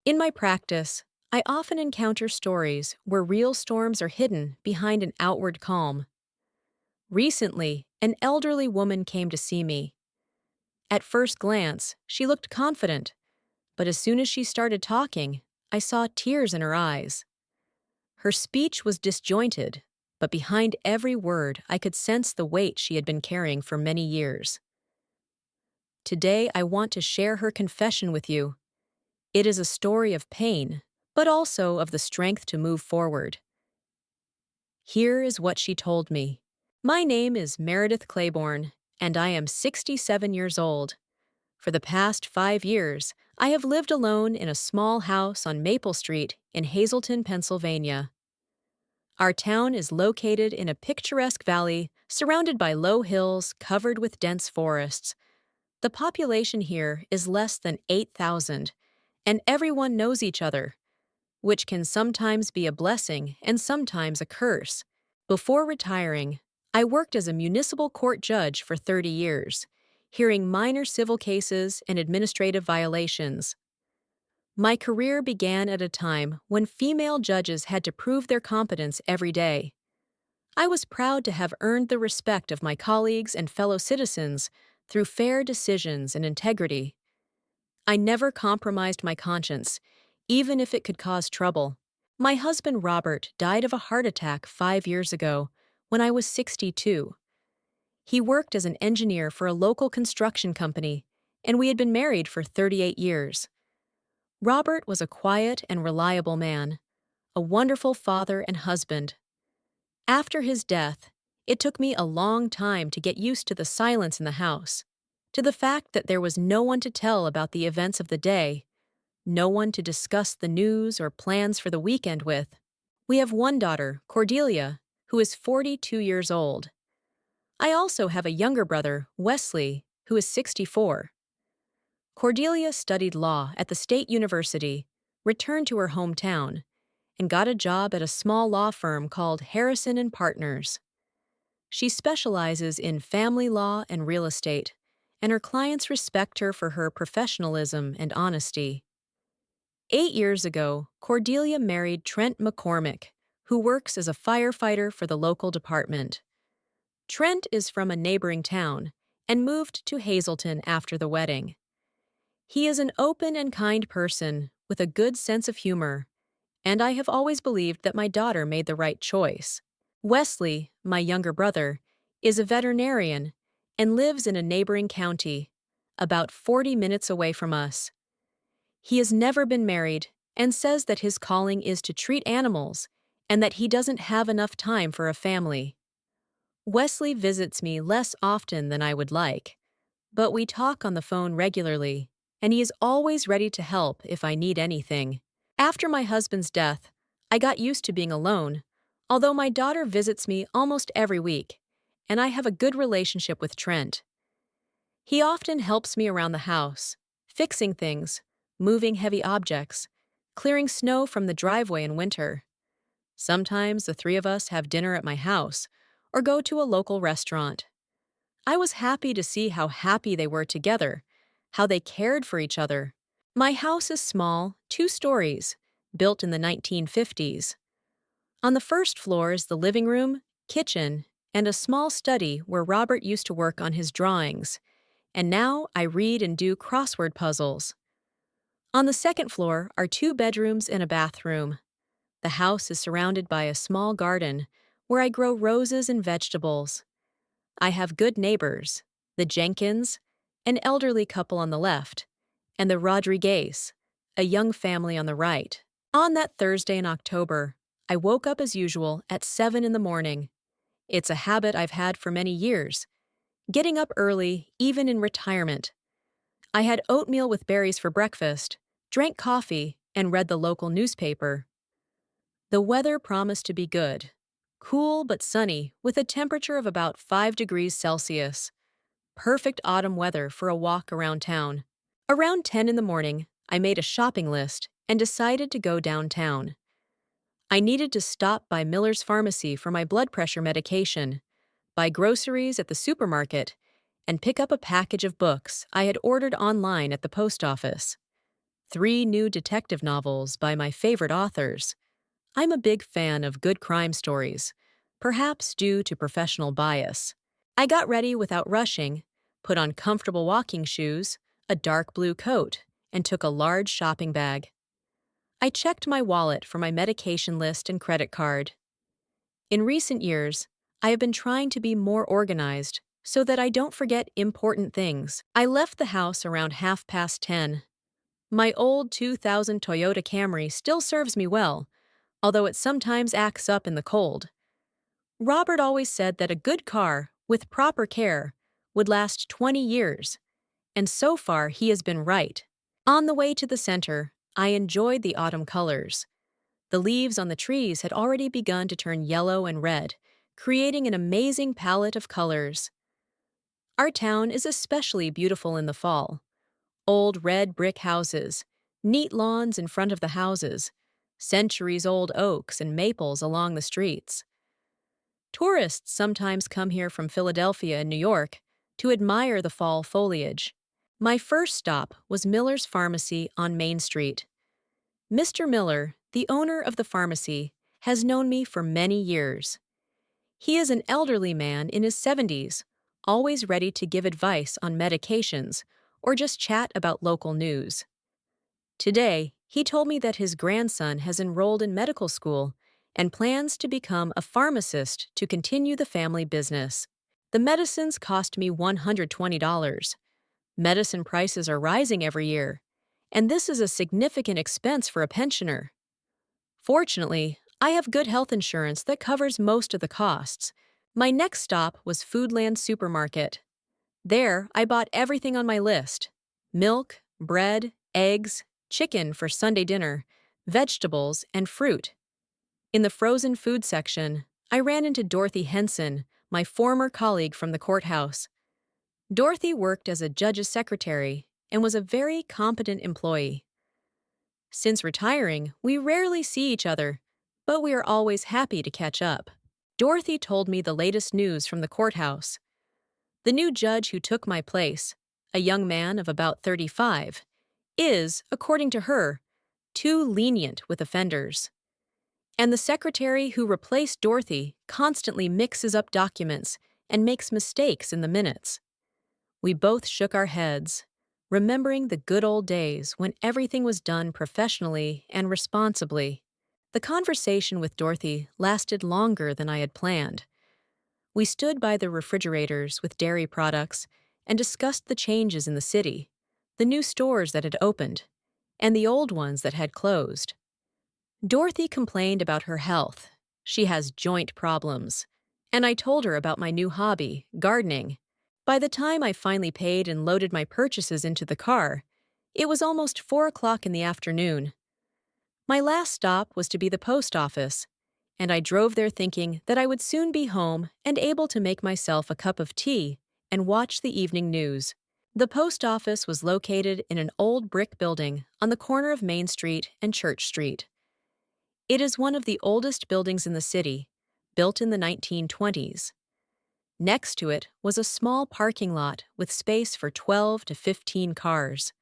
In my practice, I often encounter stories where real storms are hidden behind an outward calm. Recently, an elderly woman came to see me. At first glance, she looked confident, but as soon as she started talking, I saw tears in her eyes. Her speech was disjointed, but behind every word, I could sense the weight she had been carrying for many years. Today, I want to share her confession with you. It is a story of pain, but also of the strength to move forward. Here is what she told me. My name is Meredith Claiborne, and I am 67 years old. For the past 5 years, I have lived alone in a small house on Maple Street in Hazleton, Pennsylvania. Our town is located in a picturesque valley surrounded by low hills covered with dense forests. The population here is less than 8,000, and everyone knows each other, which can sometimes be a blessing and sometimes a curse. Before retiring, I worked as a municipal court judge for 30 years, hearing minor civil cases and administrative violations. My career began at a time when female judges had to prove their competence every day. I was proud to have earned the respect of my colleagues and fellow citizens through fair decisions and integrity. I never compromised my conscience, even if it could cause trouble. My husband Robert died of a heart attack 5 years ago, when I was 62. He worked as an engineer for a local construction company, and we had been married for 38 years. Robert was a quiet and reliable man, a wonderful father and husband. After his death, it took me a long time to get used to the silence in the house, to the fact that there was no one to tell about the events of the day, no one to discuss the news or plans for the weekend with. We have one daughter, Cordelia, who is 42 years old. I also have a younger brother, Wesley, who is 64. Cordelia studied law at the State University, returned to her hometown, and got a job at a small law firm called Harrison and Partners. She specializes in family law and real estate, and her clients respect her for her professionalism and honesty. 8 years ago, Cordelia married Trent McCormick, who works as a firefighter for the local department. Trent is from a neighboring town and moved to Hazleton after the wedding. He is an open and kind person with a good sense of humor, and I have always believed that my daughter made the right choice. Wesley, my younger brother, is a veterinarian and lives in a neighboring county, about 40 minutes away from us. He has never been married and says that his calling is to treat animals and that he doesn't have enough time for a family. Wesley visits me less often than I would like, but we talk on the phone regularly, and he is always ready to help if I need anything. After my husband's death, I got used to being alone, although my daughter visits me almost every week, and I have a good relationship with Trent. He often helps me around the house, fixing things, moving heavy objects, clearing snow from the driveway in winter. Sometimes the three of us have dinner at my house or go to a local restaurant. I was happy to see how happy they were together, how they cared for each other. My house is small, 2 stories, built in the 1950s. On the first floor is the living room, kitchen, and a small study where Robert used to work on his drawings, and now I read and do crossword puzzles. On the second floor are 2 bedrooms and a bathroom. The house is surrounded by a small garden where I grow roses and vegetables. I have good neighbors, the Jenkins, an elderly couple on the left, and the Rodriguez, a young family on the right. On that Thursday in October, I woke up as usual at 7 in the morning. It's a habit I've had for many years, getting up early even in retirement. I had oatmeal with berries for breakfast, drank coffee, and read the local newspaper. The weather promised to be good. Cool but sunny, with a temperature of about 5 degrees Celsius. Perfect autumn weather for a walk around town. Around 10 in the morning, I made a shopping list and decided to go downtown. I needed to stop by Miller's Pharmacy for my blood pressure medication, buy groceries at the supermarket, and pick up a package of books I had ordered online at the post office. 3 new detective novels by my favorite authors. I'm a big fan of good crime stories, perhaps due to professional bias. I got ready without rushing, put on comfortable walking shoes, a dark blue coat, and took a large shopping bag. I checked my wallet for my medication list and credit card. In recent years, I have been trying to be more organized so that I don't forget important things. I left the house around 10:30. My old 2000 Toyota Camry still serves me well, although it sometimes acts up in the cold. Robert always said that a good car, with proper care, would last 20 years, and so far he has been right. On the way to the center, I enjoyed the autumn colors. The leaves on the trees had already begun to turn yellow and red, creating an amazing palette of colors. Our town is especially beautiful in the fall. Old red brick houses, neat lawns in front of the houses, centuries-old oaks and maples along the streets. Tourists sometimes come here from Philadelphia and New York to admire the fall foliage. My first stop was Miller's Pharmacy on Main Street. Mr. Miller, the owner of the pharmacy, has known me for many years. He is an elderly man in his 70s, always ready to give advice on medications or just chat about local news. Today, he told me that his grandson has enrolled in medical school and plans to become a pharmacist to continue the family business. The medicines cost me $120. Medicine prices are rising every year, and this is a significant expense for a pensioner. Fortunately, I have good health insurance that covers most of the costs. My next stop was Foodland Supermarket. There, I bought everything on my list: milk, bread, eggs, chicken for Sunday dinner, vegetables, and fruit. In the frozen food section, I ran into Dorothy Henson, my former colleague from the courthouse. Dorothy worked as a judge's secretary and was a very competent employee. Since retiring, we rarely see each other, but we are always happy to catch up. Dorothy told me the latest news from the courthouse. The new judge who took my place, a young man of about 35, is, according to her, too lenient with offenders. And the secretary who replaced Dorothy constantly mixes up documents and makes mistakes in the minutes. We both shook our heads, remembering the good old days when everything was done professionally and responsibly. The conversation with Dorothy lasted longer than I had planned. We stood by the refrigerators with dairy products and discussed the changes in the city, the new stores that had opened, and the old ones that had closed. Dorothy complained about her health. She has joint problems. And I told her about my new hobby, gardening. By the time I finally paid and loaded my purchases into the car, it was almost 4 o'clock in the afternoon. My last stop was to be the post office, and I drove there thinking that I would soon be home and able to make myself a cup of tea and watch the evening news. The post office was located in an old brick building on the corner of Main Street and Church Street. It is one of the oldest buildings in the city, built in the 1920s. Next to it was a small parking lot with space for 12 to 15 cars.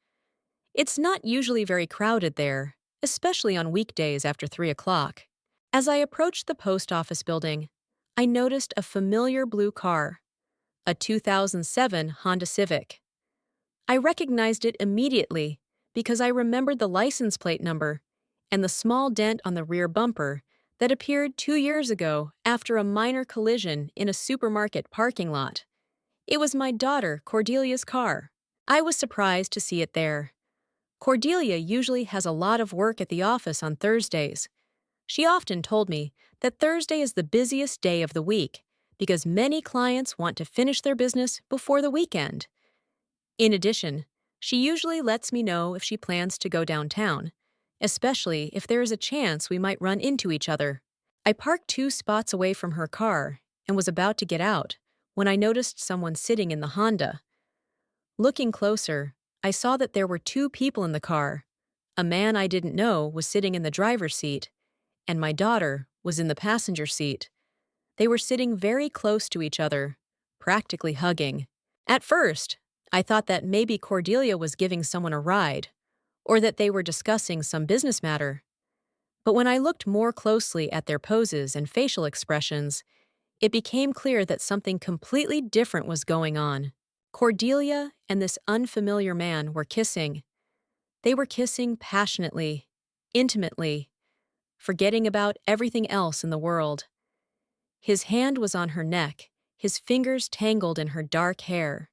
It's not usually very crowded there, especially on weekdays after 3 o'clock. As I approached the post office building, I noticed a familiar blue car, a 2007 Honda Civic. I recognized it immediately because I remembered the license plate number and the small dent on the rear bumper that appeared 2 years ago after a minor collision in a supermarket parking lot. It was my daughter, Cordelia's car. I was surprised to see it there. Cordelia usually has a lot of work at the office on Thursdays. She often told me that Thursday is the busiest day of the week because many clients want to finish their business before the weekend. In addition, she usually lets me know if she plans to go downtown, especially if there is a chance we might run into each other. I parked 2 spots away from her car and was about to get out when I noticed someone sitting in the Honda. Looking closer, I saw that there were 2 people in the car. A man I didn't know was sitting in the driver's seat, and my daughter was in the passenger seat. They were sitting very close to each other, practically hugging. At first, I thought that maybe Cordelia was giving someone a ride, or that they were discussing some business matter. But when I looked more closely at their poses and facial expressions, it became clear that something completely different was going on. Cordelia and this unfamiliar man were kissing. They were kissing passionately, intimately, forgetting about everything else in the world. His hand was on her neck, his fingers tangled in her dark hair.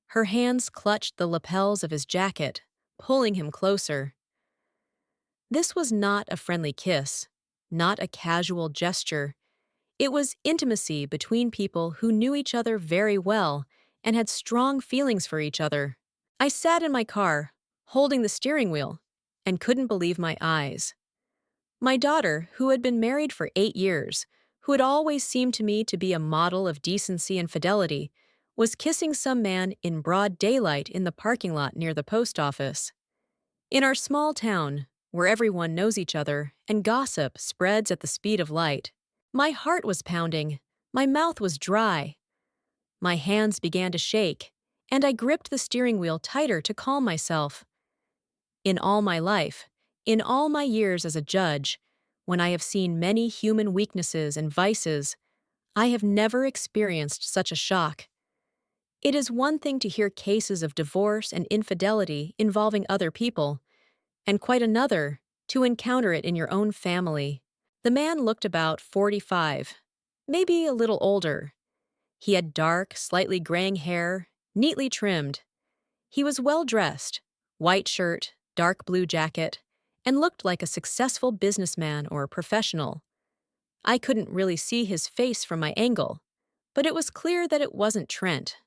Her hands clutched the lapels of his jacket, pulling him closer. This was not a friendly kiss, not a casual gesture. It was intimacy between people who knew each other very well and had strong feelings for each other. I sat in my car, holding the steering wheel, and couldn't believe my eyes. My daughter, who had been married for 8 years, who had always seemed to me to be a model of decency and fidelity, was kissing some man in broad daylight in the parking lot near the post office. In our small town, where everyone knows each other and gossip spreads at the speed of light, my heart was pounding, my mouth was dry. My hands began to shake, and I gripped the steering wheel tighter to calm myself. In all my life, in all my years as a judge, when I have seen many human weaknesses and vices, I have never experienced such a shock. It is one thing to hear cases of divorce and infidelity involving other people, and quite another to encounter it in your own family. The man looked about 45, maybe a little older. He had dark, slightly graying hair, neatly trimmed. He was well-dressed, white shirt, dark blue jacket, and looked like a successful businessman or professional. I couldn't really see his face from my angle, but it was clear that it wasn't Trent.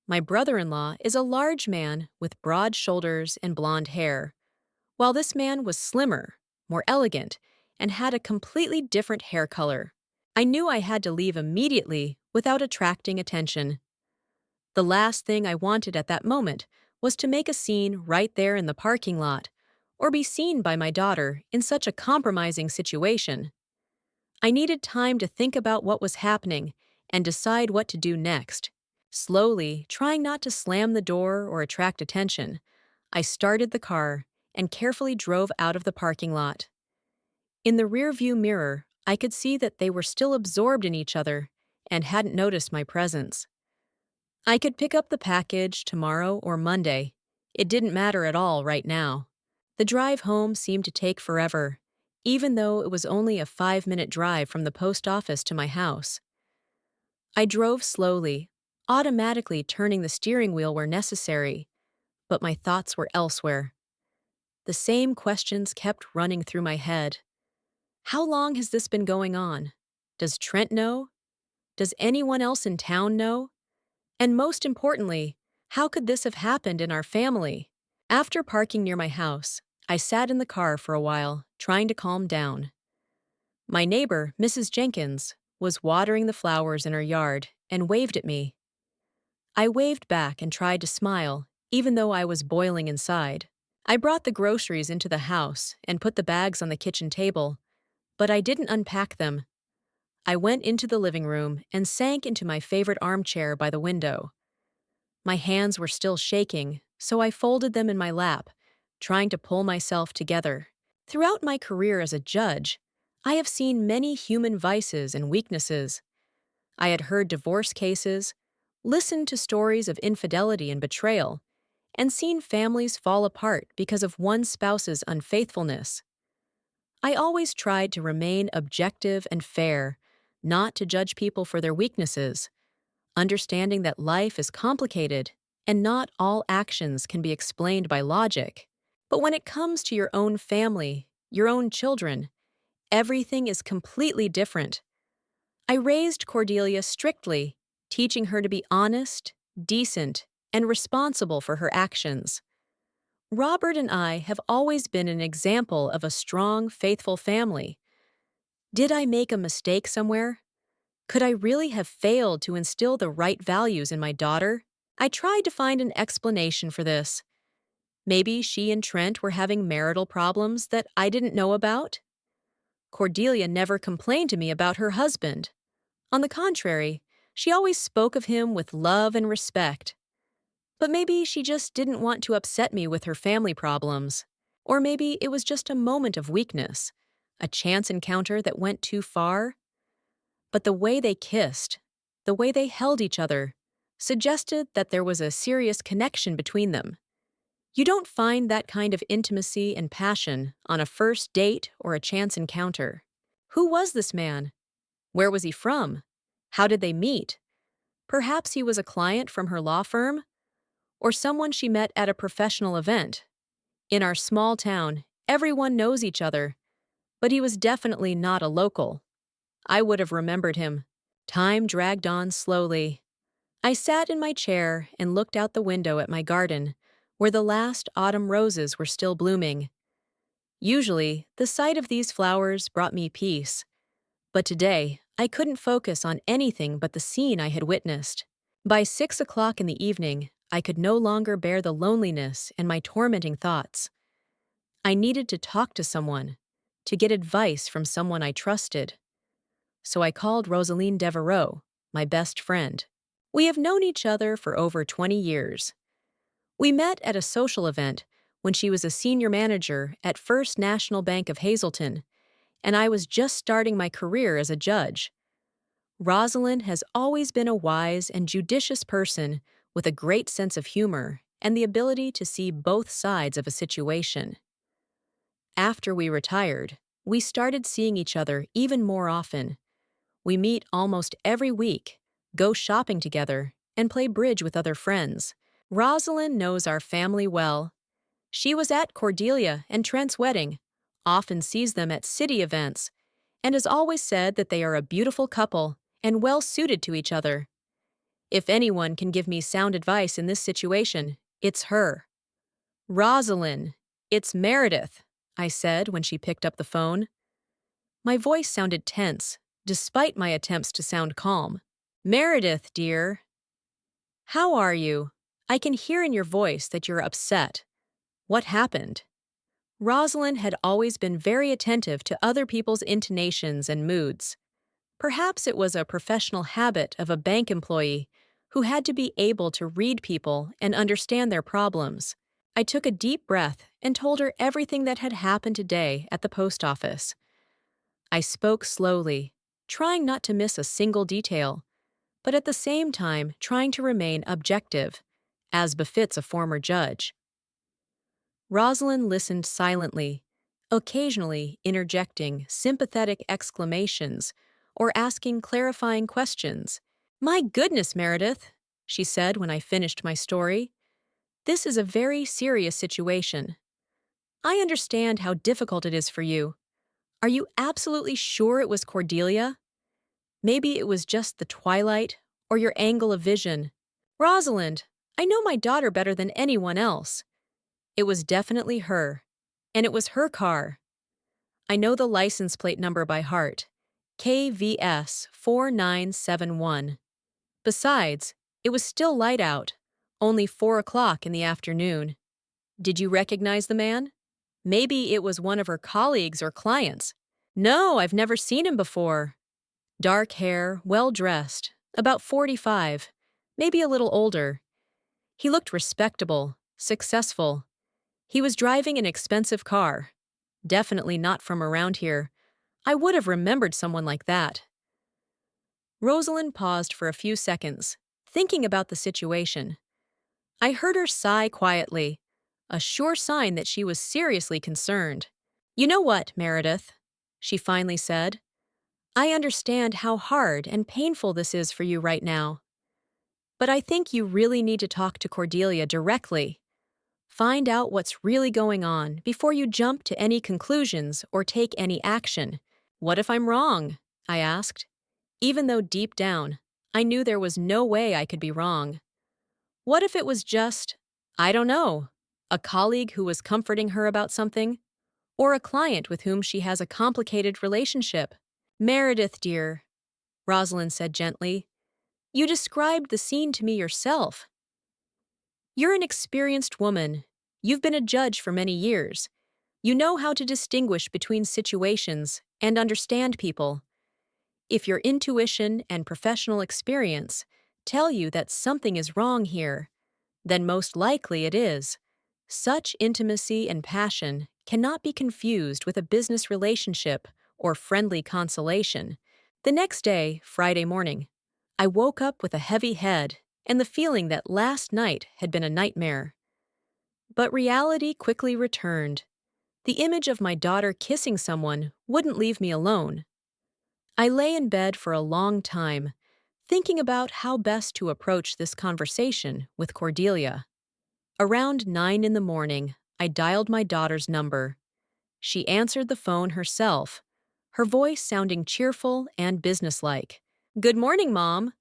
My brother-in-law is a large man with broad shoulders and blonde hair, while this man was slimmer, more elegant, and had a completely different hair color. I knew I had to leave immediately without attracting attention. The last thing I wanted at that moment was to make a scene right there in the parking lot, or be seen by my daughter in such a compromising situation. I needed time to think about what was happening and decide what to do next. Slowly, trying not to slam the door or attract attention, I started the car and carefully drove out of the parking lot. In the rearview mirror, I could see that they were still absorbed in each other and hadn't noticed my presence. I could pick up the package tomorrow or Monday. It didn't matter at all right now. The drive home seemed to take forever, even though it was only a 5-minute drive from the post office to my house. I drove slowly, automatically turning the steering wheel where necessary, but my thoughts were elsewhere. The same questions kept running through my head. How long has this been going on? Does Trent know? Does anyone else in town know? And most importantly, how could this have happened in our family? After parking near my house, I sat in the car for a while, trying to calm down. My neighbor, Mrs. Jenkins, was watering the flowers in her yard and waved at me. I waved back and tried to smile, even though I was boiling inside. I brought the groceries into the house and put the bags on the kitchen table, but I didn't unpack them. I went into the living room and sank into my favorite armchair by the window. My hands were still shaking, so I folded them in my lap, trying to pull myself together. Throughout my career as a judge, I have seen many human vices and weaknesses. I had heard divorce cases, listened to stories of infidelity and betrayal, and seen families fall apart because of one spouse's unfaithfulness. I always tried to remain objective and fair, not to judge people for their weaknesses, understanding that life is complicated and not all actions can be explained by logic. But when it comes to your own family, your own children, everything is completely different. I raised Cordelia strictly, teaching her to be honest, decent, and responsible for her actions. Robert and I have always been an example of a strong, faithful family. Did I make a mistake somewhere? Could I really have failed to instill the right values in my daughter? I tried to find an explanation for this. Maybe she and Trent were having marital problems that I didn't know about? Cordelia never complained to me about her husband. On the contrary, she always spoke of him with love and respect. But maybe she just didn't want to upset me with her family problems. Or maybe it was just a moment of weakness, a chance encounter that went too far. But the way they kissed, the way they held each other, suggested that there was a serious connection between them. You don't find that kind of intimacy and passion on a first date or a chance encounter. Who was this man? Where was he from? How did they meet? Perhaps he was a client from her law firm? Or someone she met at a professional event. In our small town, everyone knows each other, but he was definitely not a local. I would have remembered him. Time dragged on slowly. I sat in my chair and looked out the window at my garden, where the last autumn roses were still blooming. Usually, the sight of these flowers brought me peace, but today I couldn't focus on anything but the scene I had witnessed. By 6 o'clock in the evening, I could no longer bear the loneliness and my tormenting thoughts. I needed to talk to someone, to get advice from someone I trusted. So I called Rosaline Devereaux, my best friend. We have known each other for over 20 years. We met at a social event when she was a senior manager at First National Bank of Hazleton, and I was just starting my career as a judge. Rosalind has always been a wise and judicious person with a great sense of humor and the ability to see both sides of a situation. After we retired, we started seeing each other even more often. We meet almost every week, go shopping together, and play bridge with other friends. Rosalind knows our family well. She was at Cordelia and Trent's wedding, often sees them at city events, and has always said that they are a beautiful couple and well suited to each other. If anyone can give me sound advice in this situation, it's her. "Rosalind, it's Meredith," I said when she picked up the phone. My voice sounded tense, despite my attempts to sound calm. "Meredith, dear. How are you? I can hear in your voice that you're upset. What happened?" Rosalind had always been very attentive to other people's intonations and moods. Perhaps it was a professional habit of a bank employee who had to be able to read people and understand their problems. I took a deep breath and told her everything that had happened today at the post office. I spoke slowly, trying not to miss a single detail, but at the same time trying to remain objective, as befits a former judge. Rosalind listened silently, occasionally interjecting sympathetic exclamations or asking clarifying questions. "My goodness, Meredith," she said when I finished my story. "This is a very serious situation. I understand how difficult it is for you. Are you absolutely sure it was Cordelia? Maybe it was just the twilight or your angle of vision. Rosalind, I know my daughter better than anyone else. It was definitely her, and it was her car. I know the license plate number by heart, KVS 4971. Besides, it was still light out, only 4 o'clock in the afternoon. Did you recognize the man? Maybe it was one of her colleagues or clients." "No, I've never seen him before." Dark hair, well-dressed, about 45, maybe a little older. He looked respectable, successful. He was driving an expensive car. Definitely not from around here. I would have remembered someone like that. Rosalind paused for a few seconds, thinking about the situation. I heard her sigh quietly, a sure sign that she was seriously concerned. "You know what, Meredith?" she finally said. "I understand how hard and painful this is for you right now. But I think you really need to talk to Cordelia directly. Find out what's really going on before you jump to any conclusions or take any action." "What if I'm wrong?" I asked, even though deep down, I knew there was no way I could be wrong. What if it was just, I don't know, a colleague who was comforting her about something? Or a client with whom she has a complicated relationship? "Meredith, dear," Rosalind said gently, "you described the scene to me yourself. You're an experienced woman. You've been a judge for many years. You know how to distinguish between situations and understand people. If your intuition and professional experience tell you that something is wrong here, Then most likely it is. Such intimacy and passion cannot be confused with a business relationship or friendly consolation. The next day, Friday morning, I woke up with a heavy head and the feeling that last night had been a nightmare. But reality quickly returned. The image of my daughter kissing someone wouldn't leave me alone. I lay in bed for a long time, thinking about how best to approach this conversation with Cordelia. Around 9 in the morning, I dialed my daughter's number. She answered the phone herself, her voice sounding cheerful and businesslike. "Good morning, Mom.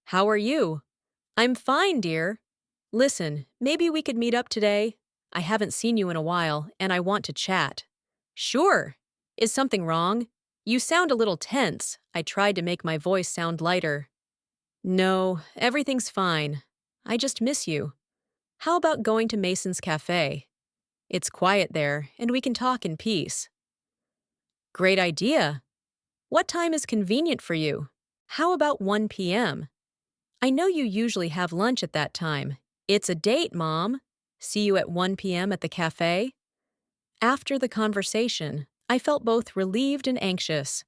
How are you?" "I'm fine, dear. Listen, maybe we could meet up today. I haven't seen you in a while, and I want to chat." "Sure. Is something wrong? You sound a little tense." I tried to make my voice sound lighter. "No, everything's fine. I just miss you. How about going to Mason's Cafe? It's quiet there, and we can talk in peace." "Great idea. What time is convenient for you? How about 1 p.m.? I know you usually have lunch at that time. It's a date, Mom. See you at 1 p.m. at the cafe." After the conversation, I felt both relieved and anxious.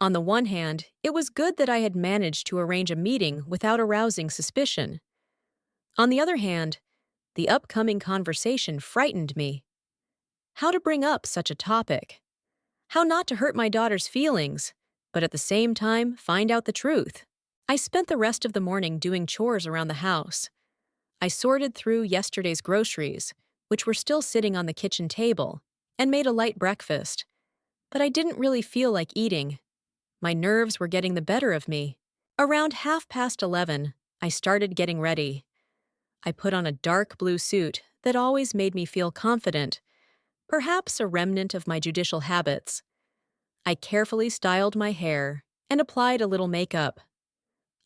On the one hand, it was good that I had managed to arrange a meeting without arousing suspicion. On the other hand, the upcoming conversation frightened me. How to bring up such a topic? How not to hurt my daughter's feelings, but at the same time find out the truth? I spent the rest of the morning doing chores around the house. I sorted through yesterday's groceries, which were still sitting on the kitchen table, and made a light breakfast. But I didn't really feel like eating. My nerves were getting the better of me. Around 11:30, I started getting ready. I put on a dark blue suit that always made me feel confident, perhaps a remnant of my judicial habits. I carefully styled my hair and applied a little makeup.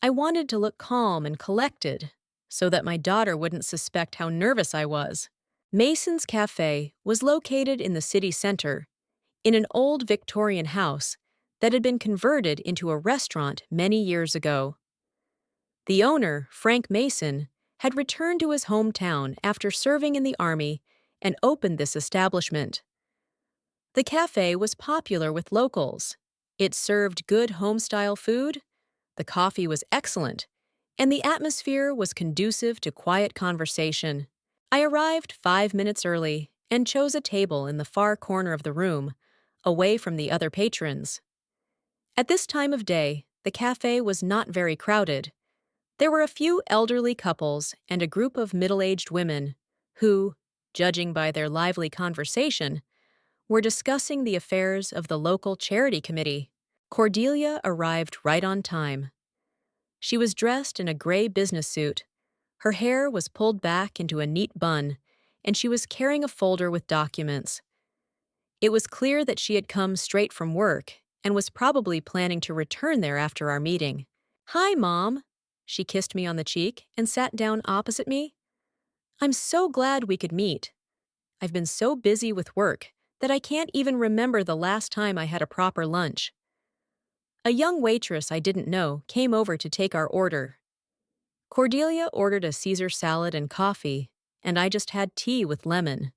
I wanted to look calm and collected, so that my daughter wouldn't suspect how nervous I was. Mason's Cafe was located in the city center, in an old Victorian house that had been converted into a restaurant many years ago. The owner, Frank Mason, had returned to his hometown after serving in the Army and opened this establishment. The cafe was popular with locals. It served good home-style food, the coffee was excellent, and the atmosphere was conducive to quiet conversation. I arrived 5 minutes early and chose a table in the far corner of the room, away from the other patrons. At this time of day, the cafe was not very crowded. There were a few elderly couples and a group of middle-aged women who, judging by their lively conversation, were discussing the affairs of the local charity committee. Cordelia arrived right on time. She was dressed in a gray business suit. Her hair was pulled back into a neat bun, and she was carrying a folder with documents. It was clear that she had come straight from work and was probably planning to return there after our meeting. "Hi, Mom." She kissed me on the cheek and sat down opposite me. "I'm so glad we could meet. I've been so busy with work that I can't even remember the last time I had a proper lunch." A young waitress I didn't know came over to take our order. Cordelia ordered a Caesar salad and coffee, and I just had tea with lemon.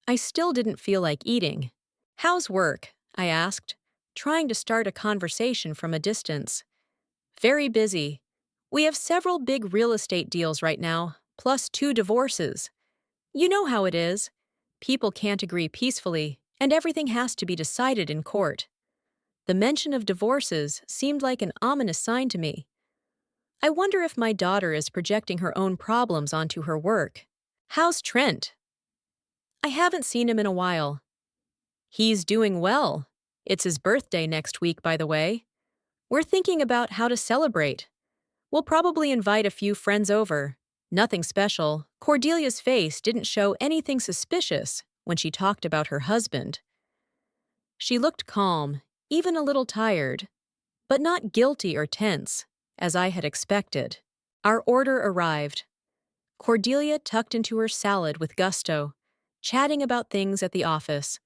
I still didn't feel like eating. "How's work?" I asked, trying to start a conversation from a distance. "Very busy. We have several big real estate deals right now, plus 2 divorces. You know how it is. People can't agree peacefully, and everything has to be decided in court." The mention of divorces seemed like an ominous sign to me. I wonder if my daughter is projecting her own problems onto her work. "How's Trent?" "I haven't seen him in a while." "He's doing well. It's his birthday next week, by the way. We're thinking about how to celebrate. We'll probably invite a few friends over. Nothing special." Cordelia's face didn't show anything suspicious when she talked about her husband. She looked calm, even a little tired, but not guilty or tense, as I had expected. Our order arrived. Cordelia tucked into her salad with gusto, chatting about things at the office.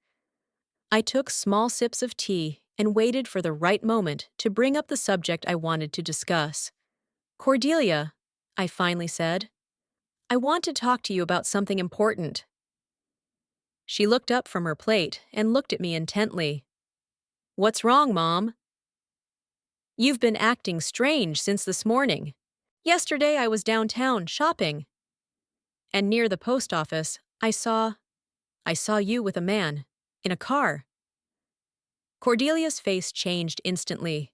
I took small sips of tea and waited for the right moment to bring up the subject I wanted to discuss. "Cordelia," I finally said, I want to talk to you about something important. She looked up from her plate and looked at me intently. What's wrong, Mom? You've been acting strange since this morning. Yesterday I was downtown shopping, and near the post office, I saw you with a man, in a car. Cordelia's face changed instantly.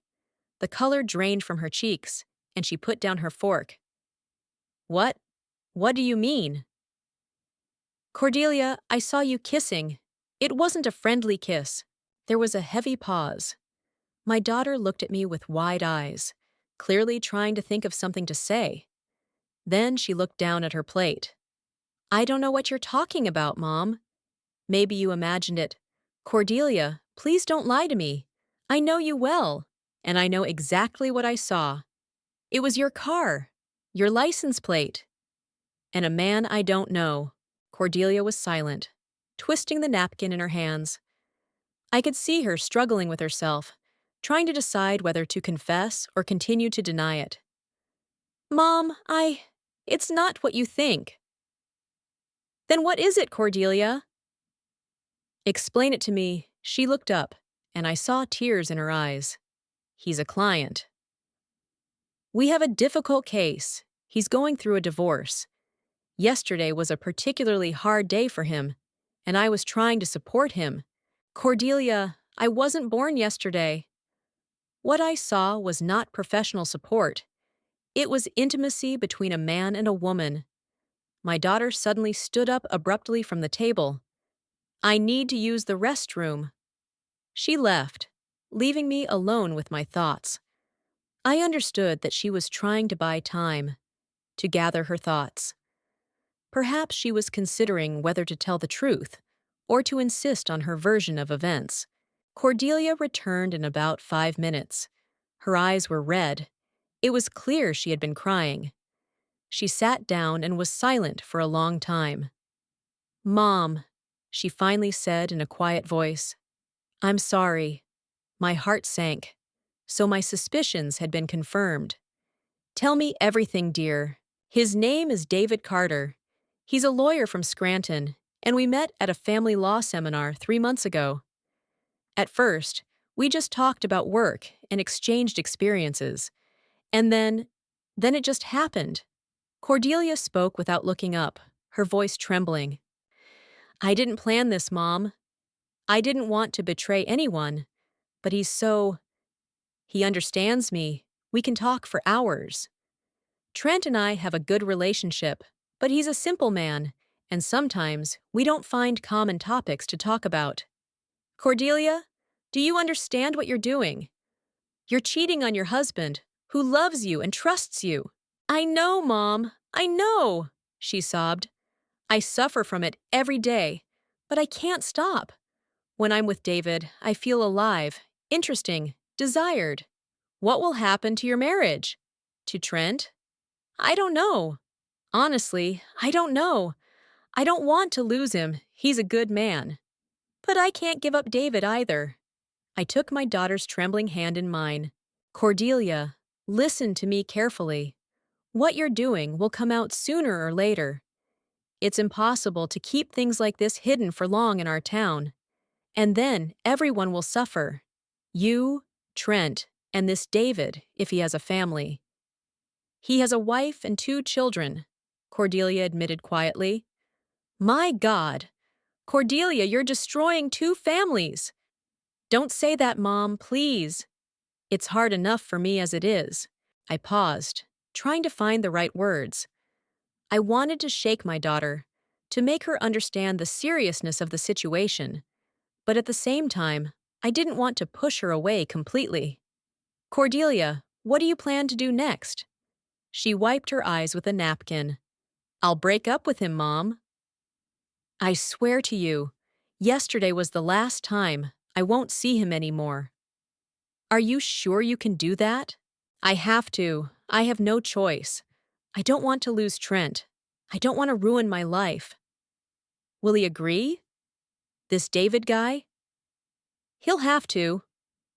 The color drained from her cheeks, and she put down her fork. What? What do you mean? Cordelia, I saw you kissing. It wasn't a friendly kiss. There was a heavy pause. My daughter looked at me with wide eyes, clearly trying to think of something to say. Then she looked down at her plate. I don't know what you're talking about, Mom. Maybe you imagined it. Cordelia, please don't lie to me. I know you well, and I know exactly what I saw. It was your car, your license plate, and a man I don't know. Cordelia was silent, twisting the napkin in her hands. I could see her struggling with herself, trying to decide whether to confess or continue to deny it. Mom, it's not what you think. Then what is it, Cordelia? Explain it to me. She looked up, and I saw tears in her eyes. He's a client. We have a difficult case. He's going through a divorce. Yesterday was a particularly hard day for him, and I was trying to support him. Cordelia, I wasn't born yesterday. What I saw was not professional support. It was intimacy between a man and a woman. My daughter suddenly stood up abruptly from the table. I need to use the restroom. She left, leaving me alone with my thoughts. I understood that she was trying to buy time, to gather her thoughts. Perhaps she was considering whether to tell the truth or to insist on her version of events. Cordelia returned in about 5 minutes. Her eyes were red. It was clear she had been crying. She sat down and was silent for a long time. Mom, she finally said in a quiet voice, I'm sorry. My heart sank. So my suspicions had been confirmed. Tell me everything, dear. His name is David Carter. He's a lawyer from Scranton, and we met at a family law seminar 3 months ago. At first, we just talked about work and exchanged experiences. And then it just happened. Cordelia spoke without looking up, her voice trembling. I didn't plan this, Mom. I didn't want to betray anyone, but he understands me. We can talk for hours. Trent and I have a good relationship, but he's a simple man, and sometimes we don't find common topics to talk about. Cordelia, do you understand what you're doing? You're cheating on your husband, who loves you and trusts you. I know, Mom. I know, she sobbed. I suffer from it every day, but I can't stop. When I'm with David, I feel alive, interesting, desired. What will happen to your marriage? To Trent? I don't know. Honestly, I don't know. I don't want to lose him. He's a good man. But I can't give up David either. I took my daughter's trembling hand in mine. Cordelia, listen to me carefully. What you're doing will come out sooner or later. It's impossible to keep things like this hidden for long in our town. And then everyone will suffer. You, Trent, and this David, if he has a family. He has a wife and 2 children, Cordelia admitted quietly. My God! Cordelia, you're destroying 2 families! Don't say that, Mom, please. It's hard enough for me as it is. I paused, trying to find the right words. I wanted to shake my daughter, to make her understand the seriousness of the situation, but at the same time, I didn't want to push her away completely. Cordelia, what do you plan to do next? She wiped her eyes with a napkin. I'll break up with him, Mom. I swear to you, yesterday was the last time. I won't see him anymore. Are you sure you can do that? I have to. I have no choice. I don't want to lose Trent. I don't want to ruin my life. Will he agree? This David guy? He'll have to.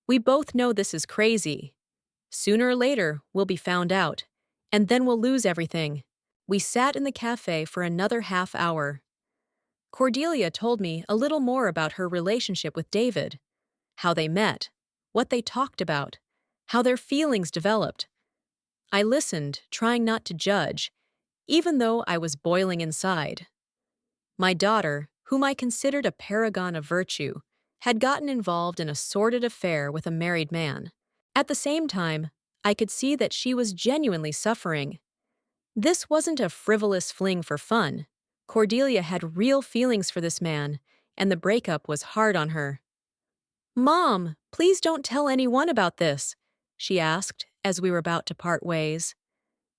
We both know this is crazy. Sooner or later, we'll be found out, and then we'll lose everything. We sat in the cafe for another half hour. Cordelia told me a little more about her relationship with David, how they met, what they talked about, how their feelings developed. I listened, trying not to judge, even though I was boiling inside. My daughter, whom I considered a paragon of virtue, had gotten involved in a sordid affair with a married man. At the same time, I could see that she was genuinely suffering. This wasn't a frivolous fling for fun. Cordelia had real feelings for this man, and the breakup was hard on her. "Mom, please don't tell anyone about this," she asked as we were about to part ways.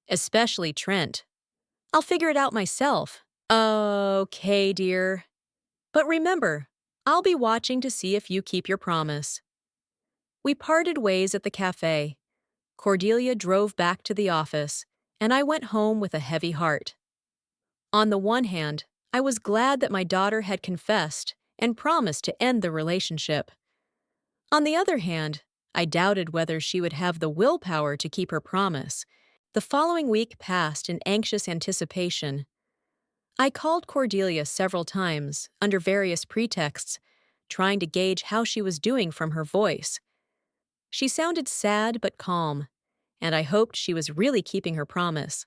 "Especially Trent. I'll figure it out myself." "Okay, dear. But remember, I'll be watching to see if you keep your promise." We parted ways at the cafe. Cordelia drove back to the office, and I went home with a heavy heart. On the one hand, I was glad that my daughter had confessed and promised to end the relationship. On the other hand, I doubted whether she would have the willpower to keep her promise. The following week passed in anxious anticipation. I called Cordelia several times, under various pretexts, trying to gauge how she was doing from her voice. She sounded sad but calm, and I hoped she was really keeping her promise.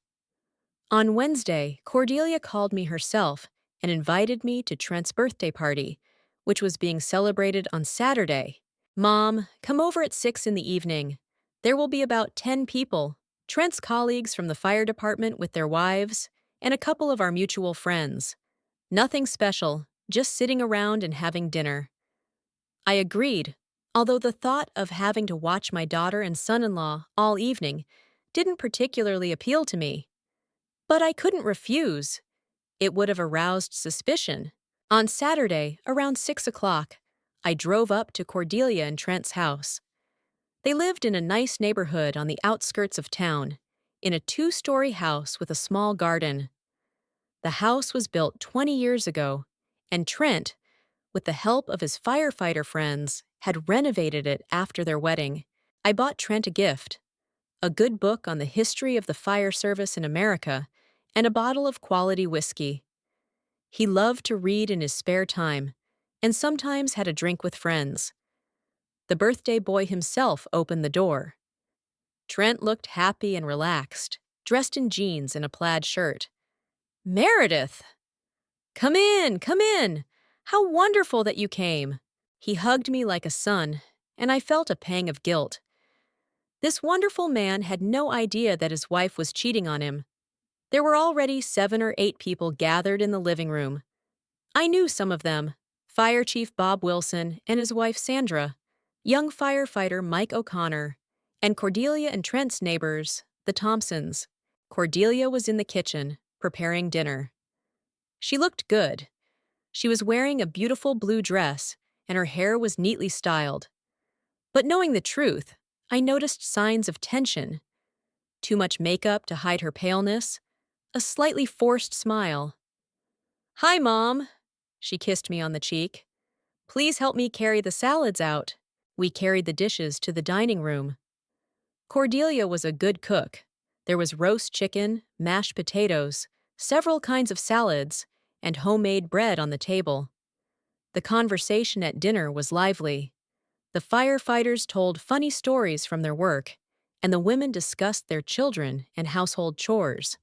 On Wednesday, Cordelia called me herself and invited me to Trent's birthday party, which was being celebrated on Saturday. "Mom, come over at 6 in the evening. There will be about 10 people, Trent's colleagues from the fire department with their wives, and a couple of our mutual friends. Nothing special, just sitting around and having dinner." I agreed, although the thought of having to watch my daughter and son-in-law all evening didn't particularly appeal to me. But I couldn't refuse. It would have aroused suspicion. On Saturday, around 6 o'clock, I drove up to Cordelia and Trent's house. They lived in a nice neighborhood on the outskirts of town, in a 2-story house with a small garden. The house was built 20 years ago, and Trent, with the help of his firefighter friends, had renovated it after their wedding. I bought Trent a gift, a good book on the history of the fire service in America, and a bottle of quality whiskey. He loved to read in his spare time, and sometimes had a drink with friends. The birthday boy himself opened the door. Trent looked happy and relaxed, dressed in jeans and a plaid shirt. "Meredith! Come in, come in! How wonderful that you came!" He hugged me like a son, and I felt a pang of guilt. This wonderful man had no idea that his wife was cheating on him. There were already 7 or 8 people gathered in the living room. I knew some of them: Fire Chief Bob Wilson and his wife Sandra, young firefighter Mike O'Connor, and Cordelia and Trent's neighbors, the Thompsons. Cordelia was in the kitchen, preparing dinner. She looked good. She was wearing a beautiful blue dress, and her hair was neatly styled. But knowing the truth, I noticed signs of tension. Too much makeup to hide her paleness, a slightly forced smile. "Hi, Mom." She kissed me on the cheek. "Please help me carry the salads out." We carried the dishes to the dining room. Cordelia was a good cook. There was roast chicken, mashed potatoes, several kinds of salads, and homemade bread on the table. The conversation at dinner was lively. The firefighters told funny stories from their work, and the women discussed their children and household chores.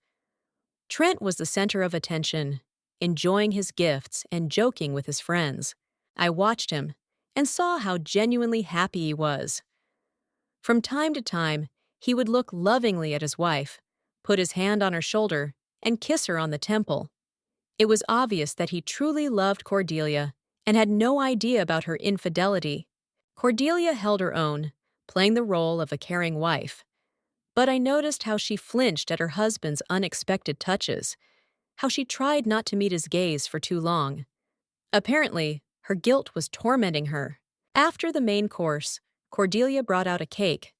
Trent was the center of attention, enjoying his gifts and joking with his friends. I watched him and saw how genuinely happy he was. From time to time, he would look lovingly at his wife, put his hand on her shoulder, and kiss her on the temple. It was obvious that he truly loved Cordelia and had no idea about her infidelity. Cordelia held her own, playing the role of a caring wife. But I noticed how she flinched at her husband's unexpected touches, how she tried not to meet his gaze for too long. Apparently, her guilt was tormenting her. After the main course, Cordelia brought out a cake,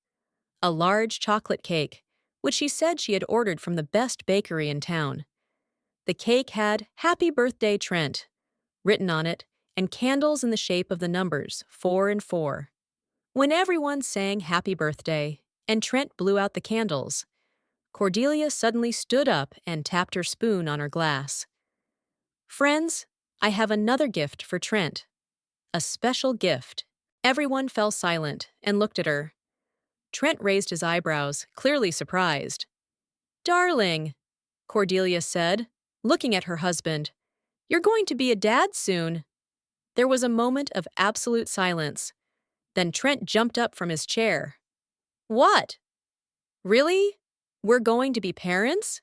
a large chocolate cake, which she said she had ordered from the best bakery in town. The cake had "Happy Birthday, Trent" written on it, and candles in the shape of the numbers 4 and 4. When everyone sang Happy Birthday, and Trent blew out the candles, Cordelia suddenly stood up and tapped her spoon on her glass. Friends, I have another gift for Trent. A special gift. Everyone fell silent and looked at her. Trent raised his eyebrows, clearly surprised. Darling, Cordelia said, looking at her husband, you're going to be a dad soon. There was a moment of absolute silence. Then Trent jumped up from his chair. What? Really? We're going to be parents?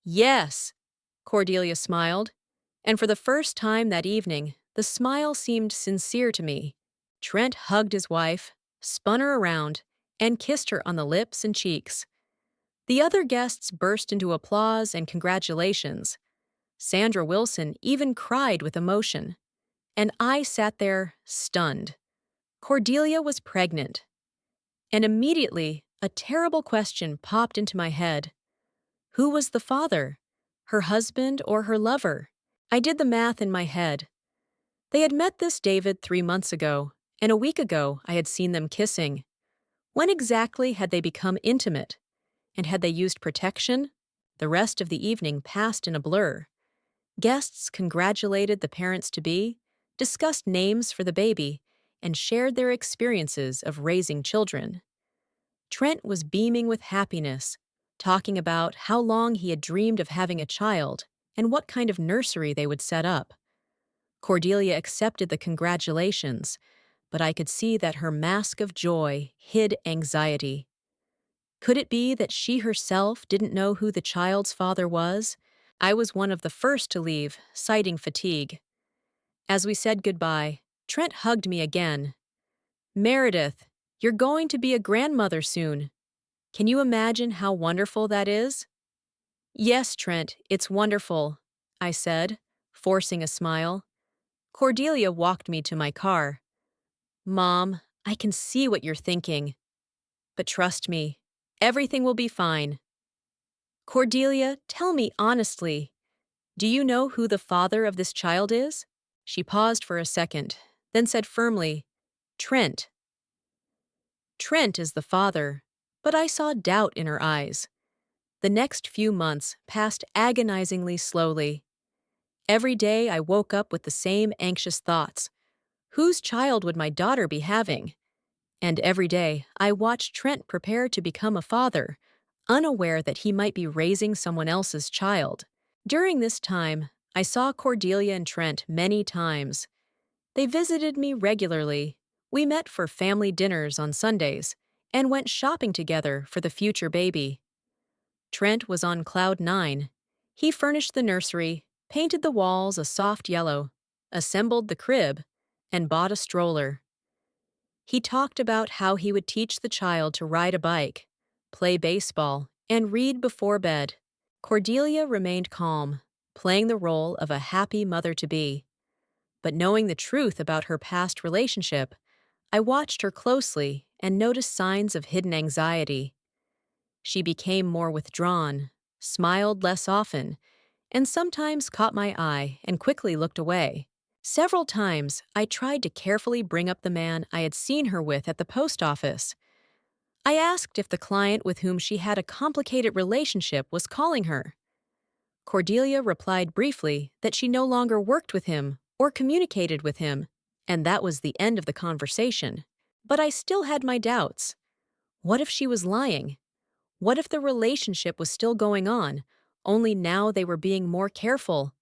Yes, Cordelia smiled. And for the first time that evening, the smile seemed sincere to me. Trent hugged his wife, spun her around, and kissed her on the lips and cheeks. The other guests burst into applause and congratulations. Sandra Wilson even cried with emotion. And I sat there, stunned. Cordelia was pregnant. And immediately, a terrible question popped into my head. Who was the father? Her husband or her lover? I did the math in my head. They had met this David 3 months ago, and a week ago I had seen them kissing. When exactly had they become intimate? And had they used protection? The rest of the evening passed in a blur. Guests congratulated the parents-to-be, discussed names for the baby, and shared their experiences of raising children. Trent was beaming with happiness, talking about how long he had dreamed of having a child and what kind of nursery they would set up. Cordelia accepted the congratulations, but I could see that her mask of joy hid anxiety. Could it be that she herself didn't know who the child's father was? I was one of the first to leave, citing fatigue. As we said goodbye, Trent hugged me again. Meredith, you're going to be a grandmother soon. Can you imagine how wonderful that is? Yes, Trent, it's wonderful, I said, forcing a smile. Cordelia walked me to my car. Mom, I can see what you're thinking. But trust me, everything will be fine. Cordelia, tell me honestly, do you know who the father of this child is? She paused for a second, then said firmly, Trent. Trent is the father, but I saw doubt in her eyes. The next few months passed agonizingly slowly. Every day I woke up with the same anxious thoughts. Whose child would my daughter be having? And every day I watched Trent prepare to become a father, unaware that he might be raising someone else's child. During this time, I saw Cordelia and Trent many times. They visited me regularly. We met for family dinners on Sundays and went shopping together for the future baby. Trent was on cloud 9. He furnished the nursery, painted the walls a soft yellow, assembled the crib, and bought a stroller. He talked about how he would teach the child to ride a bike, play baseball, and read before bed. Cordelia remained calm, playing the role of a happy mother-to-be. But knowing the truth about her past relationship, I watched her closely and noticed signs of hidden anxiety. She became more withdrawn, smiled less often, and sometimes caught my eye and quickly looked away. Several times, I tried to carefully bring up the man I had seen her with at the post office. I asked if the client with whom she had a complicated relationship was calling her. Cordelia replied briefly that she no longer worked with him or communicated with him, and that was the end of the conversation. But I still had my doubts. What if she was lying? What if the relationship was still going on, only now they were being more careful?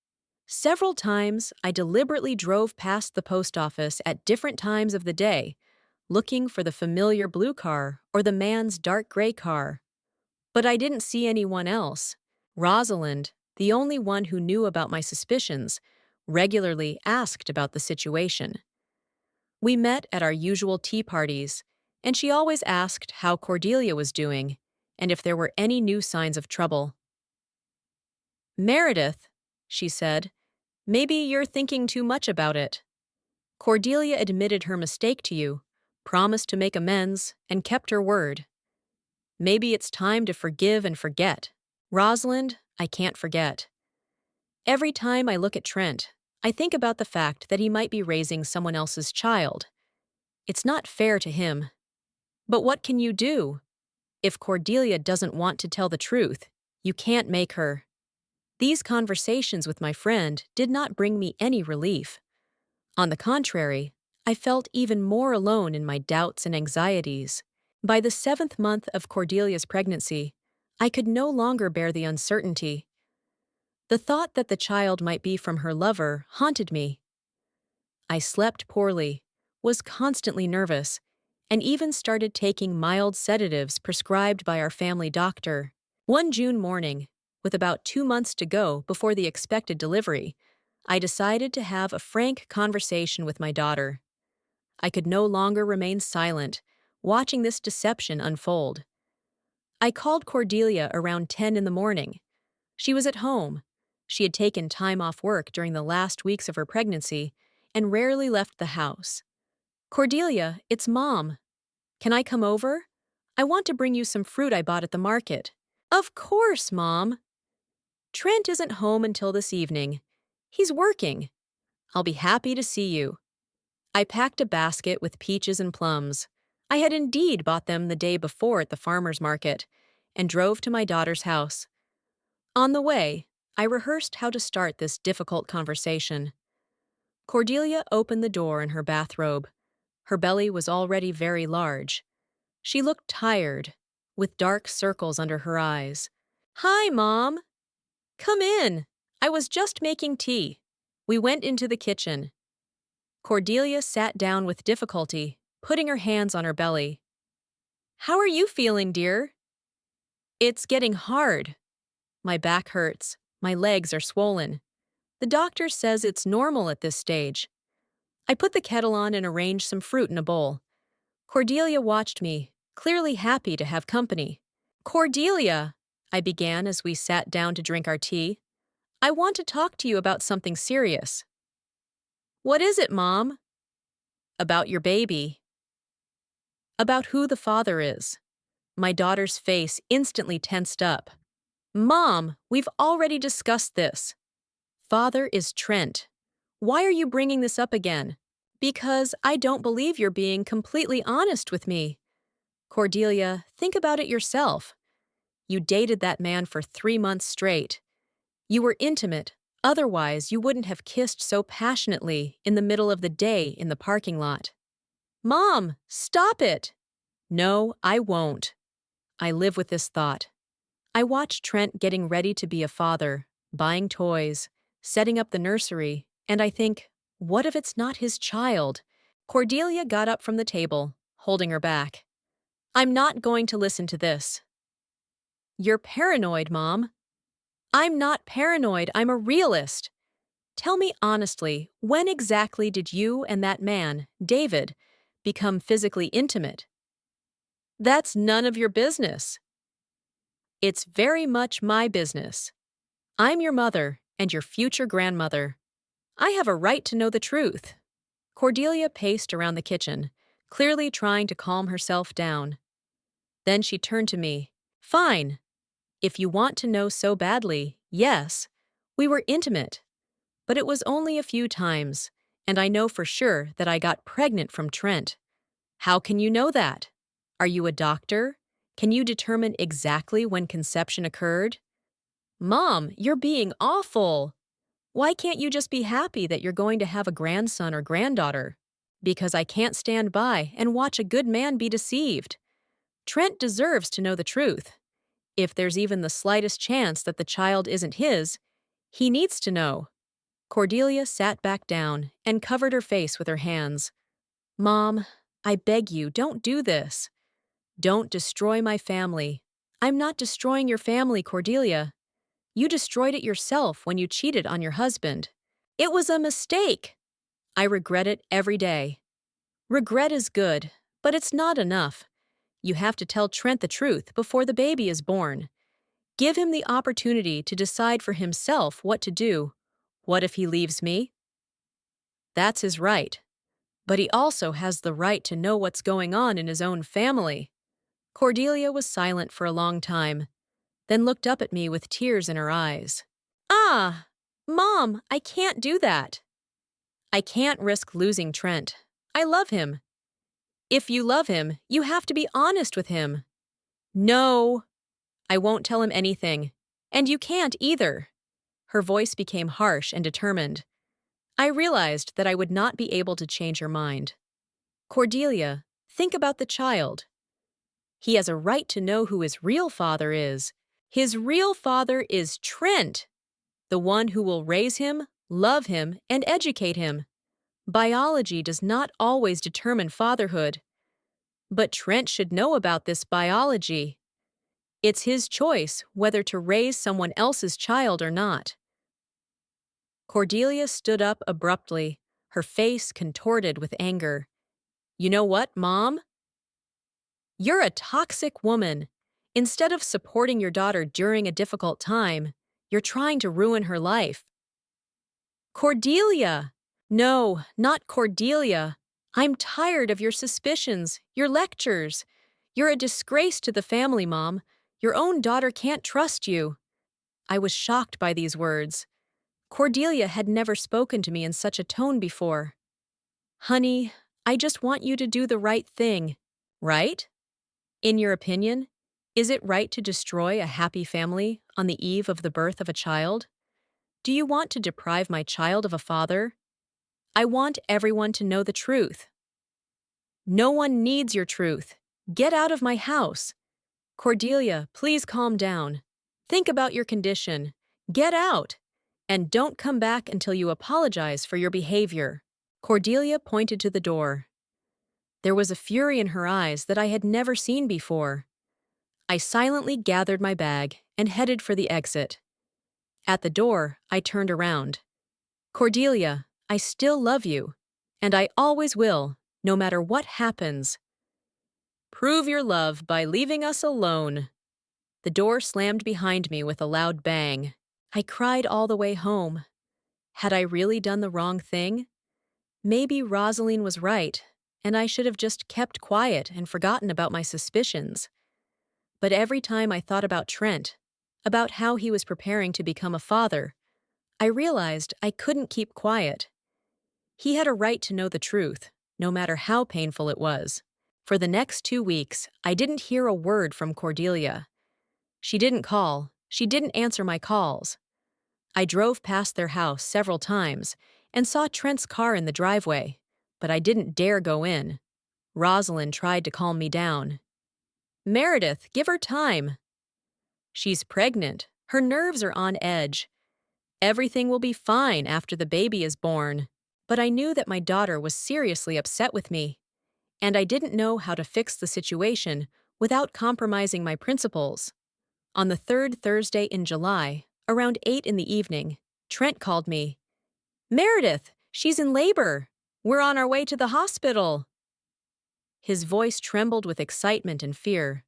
Several times, I deliberately drove past the post office at different times of the day, looking for the familiar blue car or the man's dark gray car. But I didn't see anyone else. Rosalind, the only one who knew about my suspicions, regularly asked about the situation. We met at our usual tea parties, and she always asked how Cordelia was doing and if there were any new signs of trouble. Meredith, she said, maybe you're thinking too much about it. Cordelia admitted her mistake to you, promised to make amends, and kept her word. Maybe it's time to forgive and forget. Rosalind, I can't forget. Every time I look at Trent, I think about the fact that he might be raising someone else's child. It's not fair to him. But what can you do? If Cordelia doesn't want to tell the truth, you can't make her. These conversations with my friend did not bring me any relief. On the contrary, I felt even more alone in my doubts and anxieties. By the 7th month of Cordelia's pregnancy, I could no longer bear the uncertainty. The thought that the child might be from her lover haunted me. I slept poorly, was constantly nervous, and even started taking mild sedatives prescribed by our family doctor. One June morning, with about 2 months to go before the expected delivery, I decided to have a frank conversation with my daughter. I could no longer remain silent, watching this deception unfold. I called Cordelia around 10 in the morning. She was at home. She had taken time off work during the last weeks of her pregnancy and rarely left the house. Cordelia, it's Mom. Can I come over? I want to bring you some fruit I bought at the market. Of course, Mom. Trent isn't home until this evening. He's working. I'll be happy to see you. I packed a basket with peaches and plums. I had indeed bought them the day before at the farmer's market, and drove to my daughter's house. On the way, I rehearsed how to start this difficult conversation. Cordelia opened the door in her bathrobe. Her belly was already very large. She looked tired, with dark circles under her eyes. Hi, Mom. Come in. I was just making tea. We went into the kitchen. Cordelia sat down with difficulty, putting her hands on her belly. How are you feeling, dear? It's getting hard. My back hurts. My legs are swollen. The doctor says it's normal at this stage. I put the kettle on and arranged some fruit in a bowl. Cordelia watched me, clearly happy to have company. Cordelia, I began as we sat down to drink our tea, I want to talk to you about something serious. What is it, Mom? About your baby. About who the father is. My daughter's face instantly tensed up. Mom, we've already discussed this. Father is Trent. Why are you bringing this up again? Because I don't believe you're being completely honest with me. Cordelia, think about it yourself. You dated that man for 3 months straight. You were intimate, otherwise you wouldn't have kissed so passionately in the middle of the day in the parking lot. Mom, stop it! No, I won't. I live with this thought. I watch Trent getting ready to be a father, buying toys, setting up the nursery, and I think, what if it's not his child? Cordelia got up from the table, holding her back. I'm not going to listen to this. You're paranoid, Mom. I'm not paranoid, I'm a realist. Tell me honestly, when exactly did you and that man, David, become physically intimate? That's none of your business. It's very much my business. I'm your mother and your future grandmother. I have a right to know the truth. Cordelia paced around the kitchen, clearly trying to calm herself down. Then she turned to me. Fine. If you want to know so badly, yes, we were intimate. But it was only a few times, and I know for sure that I got pregnant from Trent. How can you know that? Are you a doctor? Can you determine exactly when conception occurred? Mom, you're being awful. Why can't you just be happy that you're going to have a grandson or granddaughter? Because I can't stand by and watch a good man be deceived. Trent deserves to know the truth. If there's even the slightest chance that the child isn't his, he needs to know. Cordelia sat back down and covered her face with her hands. Mom, I beg you, don't do this. Don't destroy my family. I'm not destroying your family, Cordelia. You destroyed it yourself when you cheated on your husband. It was a mistake. I regret it every day. Regret is good, but it's not enough. You have to tell Trent the truth before the baby is born. Give him the opportunity to decide for himself what to do. What if he leaves me? That's his right. But he also has the right to know what's going on in his own family. Cordelia was silent for a long time, then looked up at me with tears in her eyes. Ah, Mom, I can't do that. I can't risk losing Trent. I love him. If you love him, you have to be honest with him. No, I won't tell him anything. And you can't either. Her voice became harsh and determined. I realized that I would not be able to change her mind. Cordelia, think about the child. He has a right to know who his real father is. His real father is Trent, the one who will raise him, love him, and educate him. Biology does not always determine fatherhood. But Trent should know about this biology. It's his choice whether to raise someone else's child or not. Cordelia stood up abruptly, her face contorted with anger. You know what, Mom? You're a toxic woman. Instead of supporting your daughter during a difficult time, you're trying to ruin her life. Cordelia! No, not Cordelia. I'm tired of your suspicions, your lectures. You're a disgrace to the family, Mom. Your own daughter can't trust you. I was shocked by these words. Cordelia had never spoken to me in such a tone before. Honey, I just want you to do the right thing, right? In your opinion, is it right to destroy a happy family on the eve of the birth of a child? Do you want to deprive my child of a father? I want everyone to know the truth. No one needs your truth. Get out of my house. Cordelia, please calm down. Think about your condition. Get out. And don't come back until you apologize for your behavior. Cordelia pointed to the door. There was a fury in her eyes that I had never seen before. I silently gathered my bag and headed for the exit. At the door, I turned around. Cordelia, I still love you, and I always will, no matter what happens. Prove your love by leaving us alone. The door slammed behind me with a loud bang. I cried all the way home. Had I really done the wrong thing? Maybe Rosaline was right, and I should have just kept quiet and forgotten about my suspicions. But every time I thought about Trent, about how he was preparing to become a father, I realized I couldn't keep quiet. He had a right to know the truth, no matter how painful it was. For the next 2 weeks, I didn't hear a word from Cordelia. She didn't call. She didn't answer my calls. I drove past their house several times and saw Trent's car in the driveway, but I didn't dare go in. Rosalind tried to calm me down. Meredith, give her time. She's pregnant. Her nerves are on edge. Everything will be fine after the baby is born. But I knew that my daughter was seriously upset with me, and I didn't know how to fix the situation without compromising my principles. On the third Thursday in July, around 8 in the evening, Trent called me. Meredith, she's in labor. We're on our way to the hospital. His voice trembled with excitement and fear.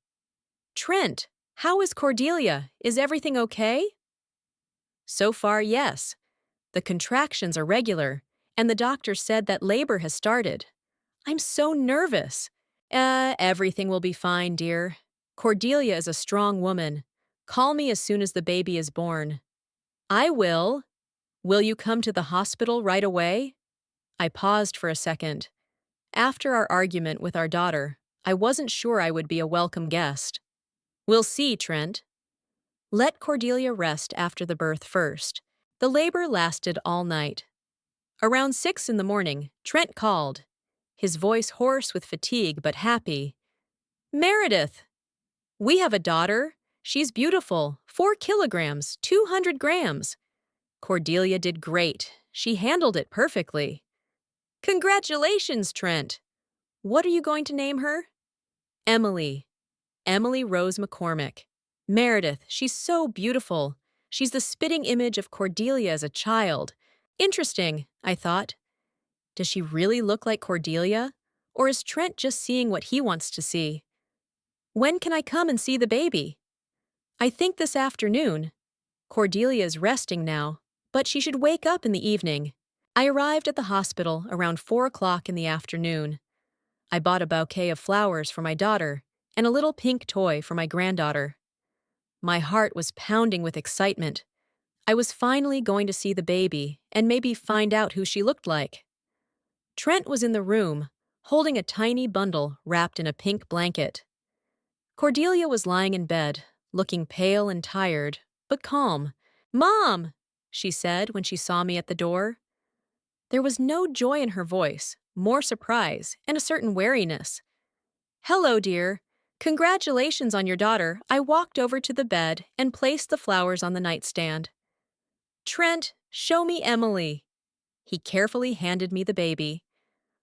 Trent, how is Cordelia? Is everything okay? So far, yes. The contractions are regular, and the doctor said that labor has started. I'm so nervous. Everything will be fine, dear. Cordelia is a strong woman. Call me as soon as the baby is born. I will. Will you come to the hospital right away? I paused for a second. After our argument with our daughter, I wasn't sure I would be a welcome guest. We'll see, Trent. Let Cordelia rest after the birth first. The labor lasted all night. Around 6 in the morning, Trent called, his voice hoarse with fatigue but happy. Meredith! We have a daughter. She's beautiful. 4 kilograms, 200 grams. Cordelia did great. She handled it perfectly. Congratulations, Trent! What are you going to name her? Emily. Emily Rose McCormick. Meredith, she's so beautiful. She's the spitting image of Cordelia as a child. Interesting, I thought. Does she really look like Cordelia? Or is Trent just seeing what he wants to see? When can I come and see the baby? I think this afternoon. Cordelia is resting now, but she should wake up in the evening. I arrived at the hospital around 4 o'clock in the afternoon. I bought a bouquet of flowers for my daughter and a little pink toy for my granddaughter. My heart was pounding with excitement. I was finally going to see the baby and maybe find out who she looked like. Trent was in the room, holding a tiny bundle wrapped in a pink blanket. Cordelia was lying in bed, looking pale and tired, but calm. "Mom!" she said when she saw me at the door. There was no joy in her voice, more surprise, and a certain wariness. "Hello, dear. Congratulations on your daughter." I walked over to the bed and placed the flowers on the nightstand. "Trent, show me Emily." He carefully handed me the baby.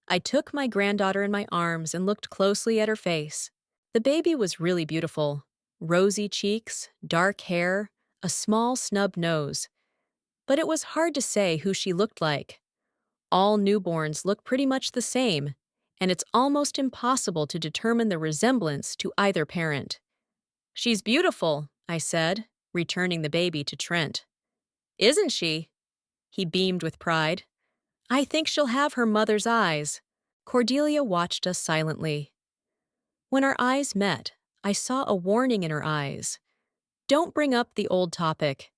I took my granddaughter in my arms and looked closely at her face. The baby was really beautiful. Rosy cheeks, dark hair, a small snub nose. But it was hard to say who she looked like. All newborns look pretty much the same, and it's almost impossible to determine the resemblance to either parent. "She's beautiful," I said, returning the baby to Trent. "Isn't she?" He beamed with pride. "I think she'll have her mother's eyes." Cordelia watched us silently. When our eyes met, I saw a warning in her eyes. "Don't bring up the old topic."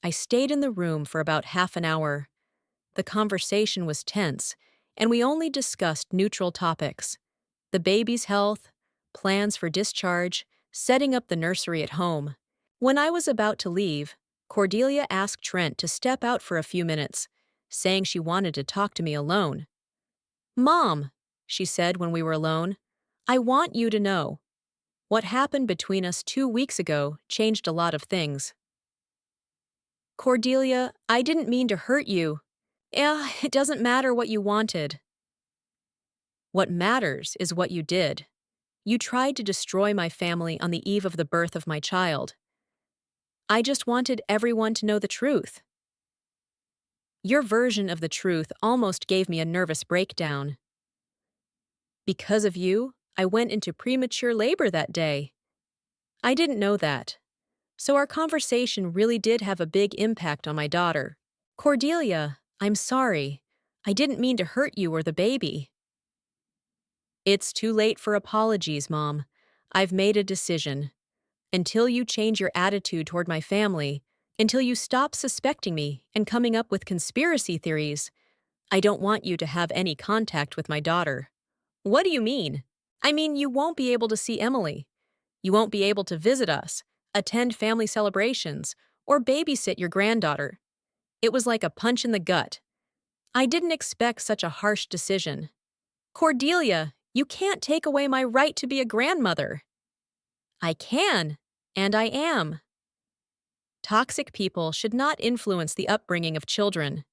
I stayed in the room for about half an hour. The conversation was tense, and we only discussed neutral topics: the baby's health, plans for discharge, setting up the nursery at home. When I was about to leave, Cordelia asked Trent to step out for a few minutes, saying she wanted to talk to me alone. "Mom," she said when we were alone, "I want you to know. What happened between us 2 weeks ago changed a lot of things." "Cordelia, I didn't mean to hurt you." "Yeah, it doesn't matter what you wanted." "What matters is what you did. You tried to destroy my family on the eve of the birth of my child. I just wanted everyone to know the truth." "Your version of the truth almost gave me a nervous breakdown." "Because of you, I went into premature labor that day." "I didn't know that. So our conversation really did have a big impact on my daughter." "Cordelia, I'm sorry. I didn't mean to hurt you or the baby." "It's too late for apologies, Mom. I've made a decision. Until you change your attitude toward my family, until you stop suspecting me and coming up with conspiracy theories, I don't want you to have any contact with my daughter." "What do you mean?" "I mean, you won't be able to see Emily. You won't be able to visit us, attend family celebrations, or babysit your granddaughter." It was like a punch in the gut. I didn't expect such a harsh decision. "Cordelia, you can't take away my right to be a grandmother." "I can, and I am." Toxic people should not influence the upbringing of children.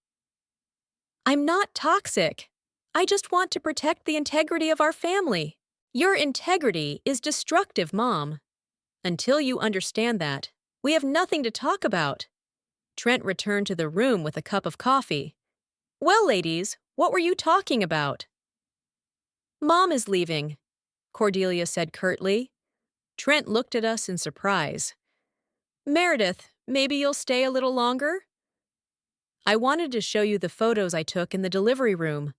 "I'm not toxic. I just want to protect the integrity of our family." "Your integrity is destructive, Mom. Until you understand that, we have nothing to talk about." Trent returned to the room with a cup of coffee. "Well, ladies, what were you talking about?" "Mom is leaving," Cordelia said curtly. Trent looked at us in surprise. "Meredith, maybe you'll stay a little longer?" "I wanted to show you the photos I took in the delivery room."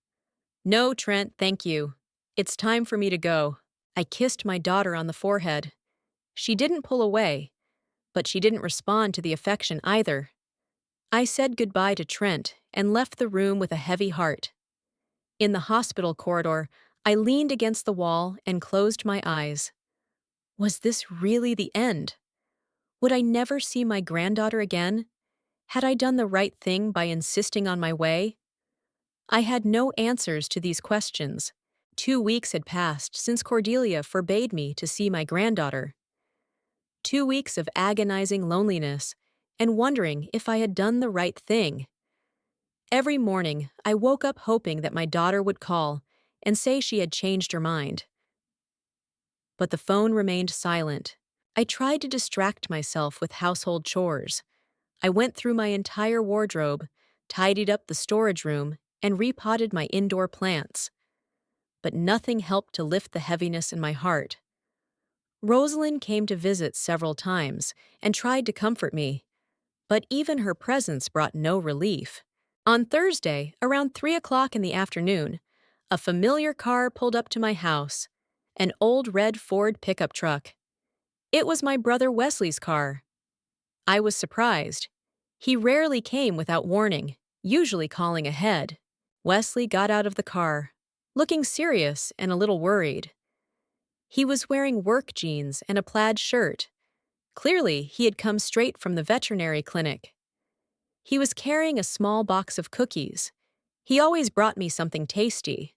"No, Trent, thank you. It's time for me to go." I kissed my daughter on the forehead. She didn't pull away, but she didn't respond to the affection either. I said goodbye to Trent and left the room with a heavy heart. In the hospital corridor, I leaned against the wall and closed my eyes. Was this really the end? Would I never see my granddaughter again? Had I done the right thing by insisting on my way? I had no answers to these questions. 2 weeks had passed since Cordelia forbade me to see my granddaughter. 2 weeks of agonizing loneliness and wondering if I had done the right thing. Every morning, I woke up hoping that my daughter would call and say she had changed her mind. But the phone remained silent. I tried to distract myself with household chores. I went through my entire wardrobe, tidied up the storage room, and repotted my indoor plants. But nothing helped to lift the heaviness in my heart. Rosalind came to visit several times and tried to comfort me, but even her presence brought no relief. On Thursday, around 3 o'clock in the afternoon, a familiar car pulled up to my house, an old red Ford pickup truck. It was my brother Wesley's car. I was surprised. He rarely came without warning, usually calling ahead. Wesley got out of the car, looking serious and a little worried. He was wearing work jeans and a plaid shirt. Clearly, he had come straight from the veterinary clinic. He was carrying a small box of cookies. He always brought me something tasty.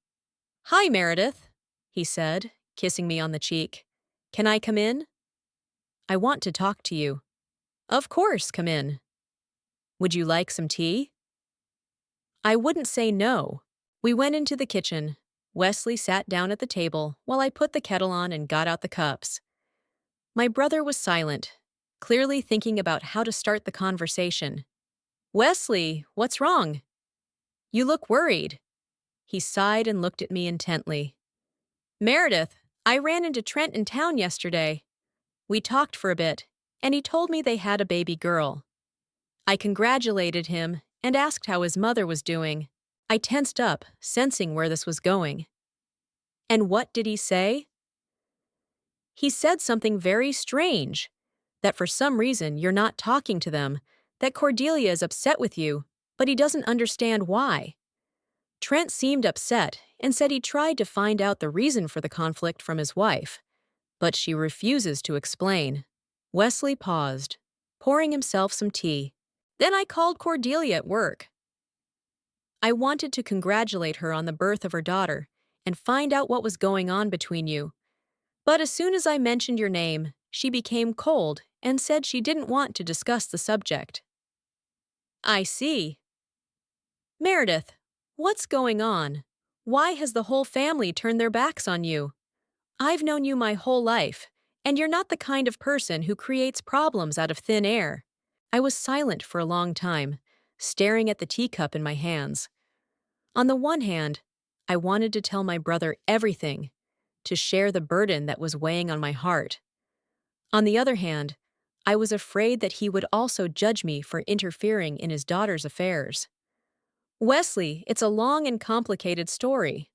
"Hi, Meredith," he said, kissing me on the cheek. "Can I come in?" "I want to talk to you." "Of course, come in." "Would you like some tea?" I wouldn't say no. We went into the kitchen. Wesley sat down at the table while I put the kettle on and got out the cups. My brother was silent, clearly thinking about how to start the conversation. "Wesley, what's wrong? You look worried." He sighed and looked at me intently. "Meredith, I ran into Trent in town yesterday. We talked for a bit, and he told me they had a baby girl. I congratulated him and asked how his mother was doing. I tensed up, sensing where this was going. And what did he say? He said something very strange, that for some reason you're not talking to them, that Cordelia is upset with you, but he doesn't understand why. Trent seemed upset and said he tried to find out the reason for the conflict from his wife, but she refuses to explain." Wesley paused, pouring himself some tea. "Then I called Cordelia at work. I wanted to congratulate her on the birth of her daughter and find out what was going on between you. But as soon as I mentioned your name, she became cold and said she didn't want to discuss the subject." "I see. Meredith, what's going on? Why has the whole family turned their backs on you? I've known you my whole life, and you're not the kind of person who creates problems out of thin air." I was silent for a long time, staring at the teacup in my hands. On the one hand, I wanted to tell my brother everything, to share the burden that was weighing on my heart. On the other hand, I was afraid that he would also judge me for interfering in his daughter's affairs. "Wesley, it's a long and complicated story."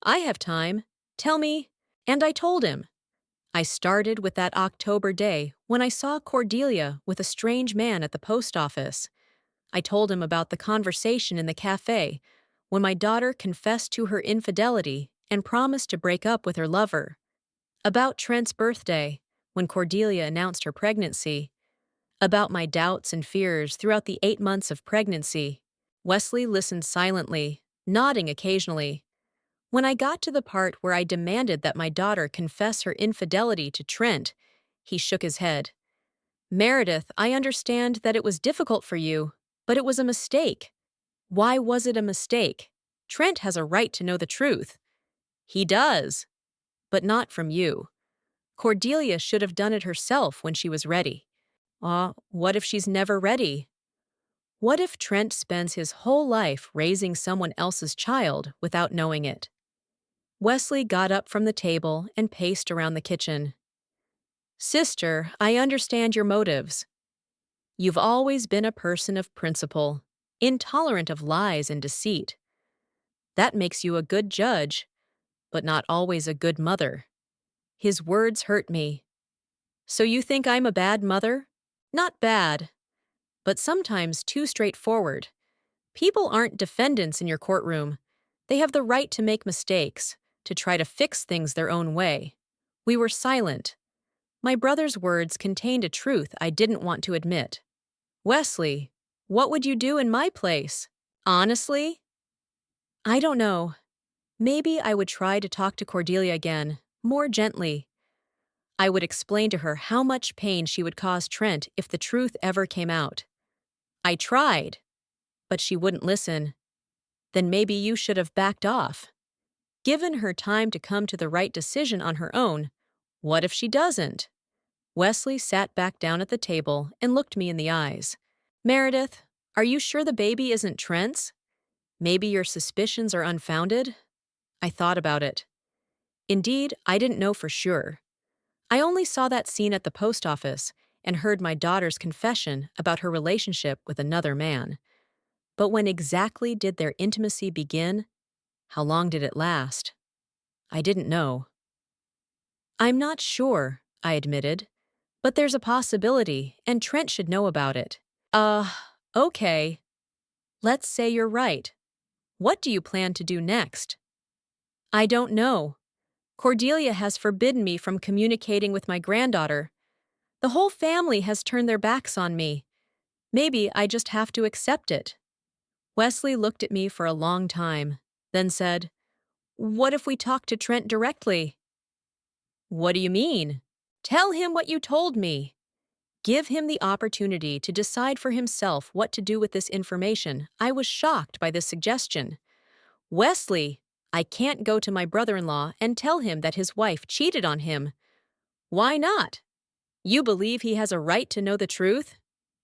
"I have time. Tell me." And I told him. I started with that October day when I saw Cordelia with a strange man at the post office. I told him about the conversation in the cafe when my daughter confessed to her infidelity and promised to break up with her lover. About Trent's birthday, when Cordelia announced her pregnancy. About my doubts and fears throughout the 8 months of pregnancy. Wesley listened silently, nodding occasionally. When I got to the part where I demanded that my daughter confess her infidelity to Trent, he shook his head. "Meredith, I understand that it was difficult for you, but it was a mistake." "Why was it a mistake? Trent has a right to know the truth." "He does, but not from you. Cordelia should have done it herself when she was ready." What if she's never ready? What if Trent spends his whole life raising someone else's child without knowing it? Wesley got up from the table and paced around the kitchen. "Sister, I understand your motives. You've always been a person of principle, intolerant of lies and deceit. That makes you a good judge, but not always a good mother." His words hurt me. "So you think I'm a bad mother?" "Not bad, but sometimes too straightforward. People aren't defendants in your courtroom. They have the right to make mistakes, to try to fix things their own way." We were silent. My brother's words contained a truth I didn't want to admit. "Wesley, what would you do in my place?" "Honestly? I don't know. Maybe I would try to talk to Cordelia again, more gently. I would explain to her how much pain she would cause Trent if the truth ever came out. I tried, but she wouldn't listen. Then maybe you should have backed off. Given her time to come to the right decision on her own. What if she doesn't?" Wesley sat back down at the table and looked me in the eyes. "Meredith, are you sure the baby isn't Trent's? Maybe your suspicions are unfounded?" I thought about it. Indeed, I didn't know for sure. I only saw that scene at the post office and heard my daughter's confession about her relationship with another man. But when exactly did their intimacy begin? How long did it last? I didn't know. "I'm not sure," I admitted, "but there's a possibility, and Trent should know about it." Okay. Let's say you're right. What do you plan to do next?" "I don't know. Cordelia has forbidden me from communicating with my granddaughter. The whole family has turned their backs on me. Maybe I just have to accept it." Wesley looked at me for a long time, then said, "What if we talk to Trent directly?" "What do you mean?" "Tell him what you told me. Give him the opportunity to decide for himself what to do with this information." I was shocked by this suggestion. "Wesley, I can't go to my brother-in-law and tell him that his wife cheated on him." "Why not? You believe he has a right to know the truth?"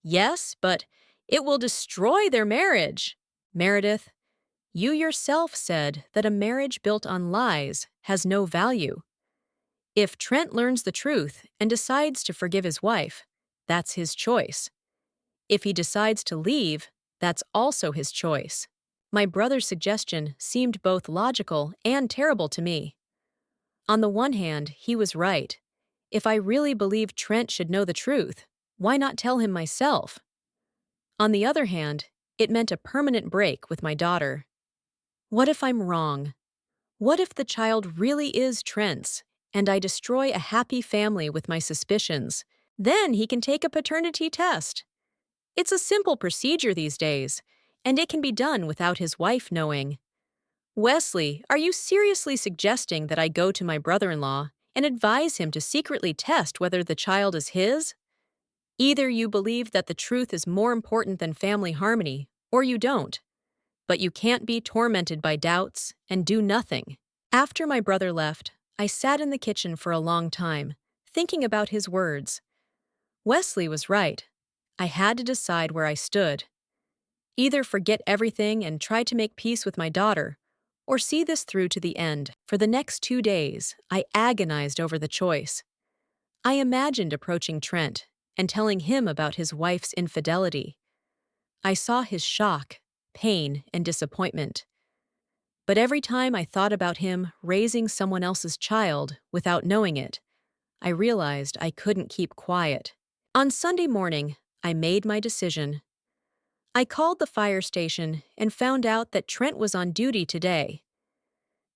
"Yes, but it will destroy their marriage." "Meredith, you yourself said that a marriage built on lies has no value. If Trent learns the truth and decides to forgive his wife, that's his choice. If he decides to leave, that's also his choice." My brother's suggestion seemed both logical and terrible to me. On the one hand, he was right. If I really believed Trent should know the truth, why not tell him myself? On the other hand, it meant a permanent break with my daughter. What if I'm wrong? What if the child really is Trent's, and I destroy a happy family with my suspicions? Then he can take a paternity test. It's a simple procedure these days, and it can be done without his wife knowing. Wesley, are you seriously suggesting that I go to my brother-in-law and advise him to secretly test whether the child is his? Either you believe that the truth is more important than family harmony, or you don't. But you can't be tormented by doubts and do nothing. After my brother left, I sat in the kitchen for a long time, thinking about his words. Wesley was right. I had to decide where I stood. Either forget everything and try to make peace with my daughter, or see this through to the end. For the next 2 days, I agonized over the choice. I imagined approaching Trent and telling him about his wife's infidelity. I saw his shock, pain, and disappointment. But every time I thought about him raising someone else's child without knowing it, I realized I couldn't keep quiet. On Sunday morning, I made my decision. I called the fire station and found out that Trent was on duty today.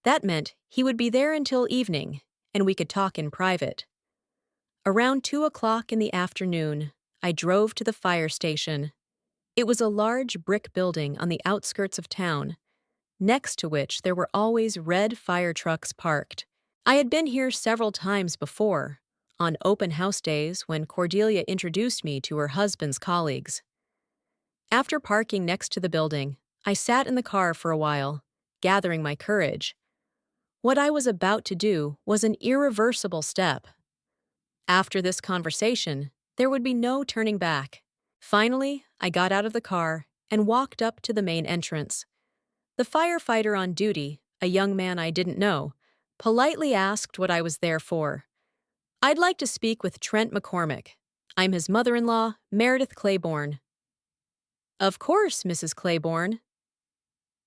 That meant he would be there until evening, and we could talk in private. Around 2 o'clock in the afternoon, I drove to the fire station. It was a large brick building on the outskirts of town, next to which there were always red fire trucks parked. I had been here several times before, on open house days when Cordelia introduced me to her husband's colleagues. After parking next to the building, I sat in the car for a while, gathering my courage. What I was about to do was an irreversible step. After this conversation, there would be no turning back. Finally, I got out of the car and walked up to the main entrance. The firefighter on duty, a young man I didn't know, politely asked what I was there for. "I'd like to speak with Trent McCormick. I'm his mother-in-law, Meredith Claiborne." "Of course, Mrs. Claiborne."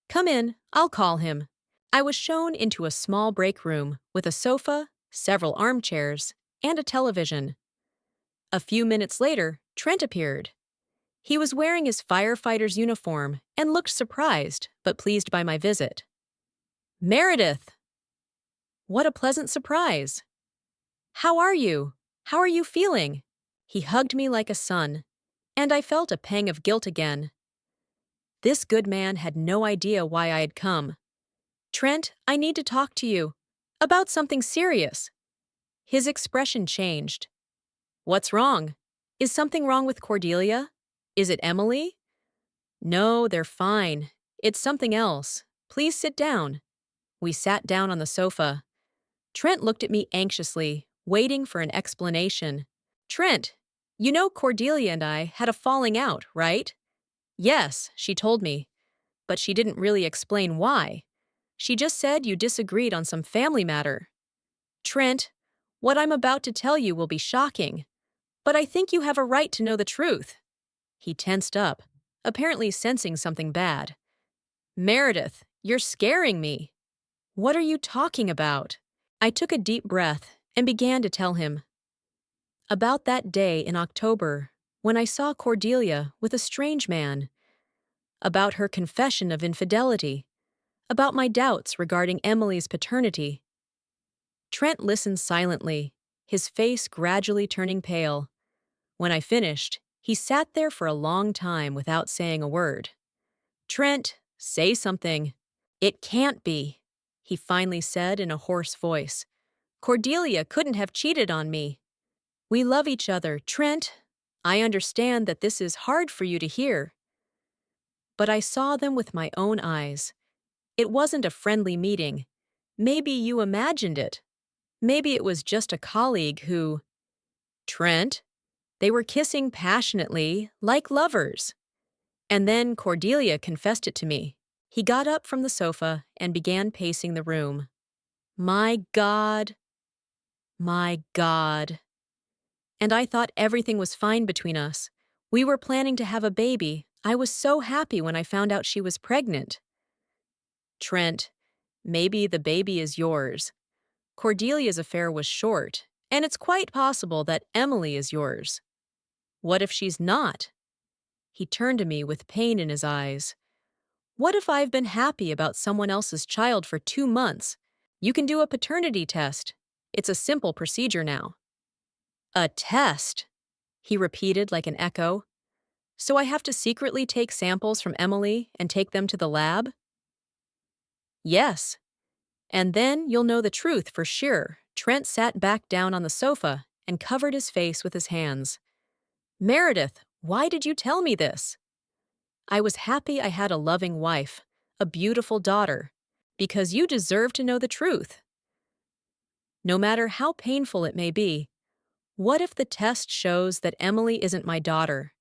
"Come in, I'll call him." I was shown into a small break room with a sofa, several armchairs, and a television. A few minutes later, Trent appeared. He was wearing his firefighter's uniform and looked surprised but pleased by my visit. "Meredith!" What a pleasant surprise. "How are you? How are you feeling?" He hugged me like a son, and I felt a pang of guilt again. This good man had no idea why I had come. "Trent, I need to talk to you. About something serious." His expression changed. "What's wrong? Is something wrong with Cordelia? Is it Emily?" "No, they're fine. It's something else. Please sit down." We sat down on the sofa. Trent looked at me anxiously, waiting for an explanation. "Trent, you know Cordelia and I had a falling out, right?" "Yes," she told me, but she didn't really explain why. She just said you disagreed on some family matter. "Trent, what I'm about to tell you will be shocking, but I think you have a right to know the truth." He tensed up, apparently sensing something bad. "Meredith, you're scaring me." "What are you talking about?" I took a deep breath and began to tell him. About that day in October, when I saw Cordelia with a strange man. About her confession of infidelity. About my doubts regarding Emily's paternity. Trent listened silently, his face gradually turning pale. When I finished, he sat there for a long time without saying a word. Trent, say something. It can't be, he finally said in a hoarse voice. Cordelia couldn't have cheated on me. We love each other, Trent. I understand that this is hard for you to hear. But I saw them with my own eyes. It wasn't a friendly meeting. Maybe you imagined it. Maybe it was just a colleague who… Trent? They were kissing passionately, like lovers. And then Cordelia confessed it to me. He got up from the sofa and began pacing the room. My God. My God. And I thought everything was fine between us. We were planning to have a baby. I was so happy when I found out she was pregnant. Trent, maybe the baby is yours. Cordelia's affair was short, and it's quite possible that Emily is yours. What if she's not? He turned to me with pain in his eyes. What if I've been happy about someone else's child for 2 months? You can do a paternity test. It's a simple procedure now. A test, he repeated like an echo. So I have to secretly take samples from Emily and take them to the lab? Yes. And then you'll know the truth for sure. Trent sat back down on the sofa and covered his face with his hands. Meredith, why did you tell me this? I was happy I had a loving wife, a beautiful daughter, because you deserve to know the truth. No matter how painful it may be, what if the test shows that Emily isn't my daughter?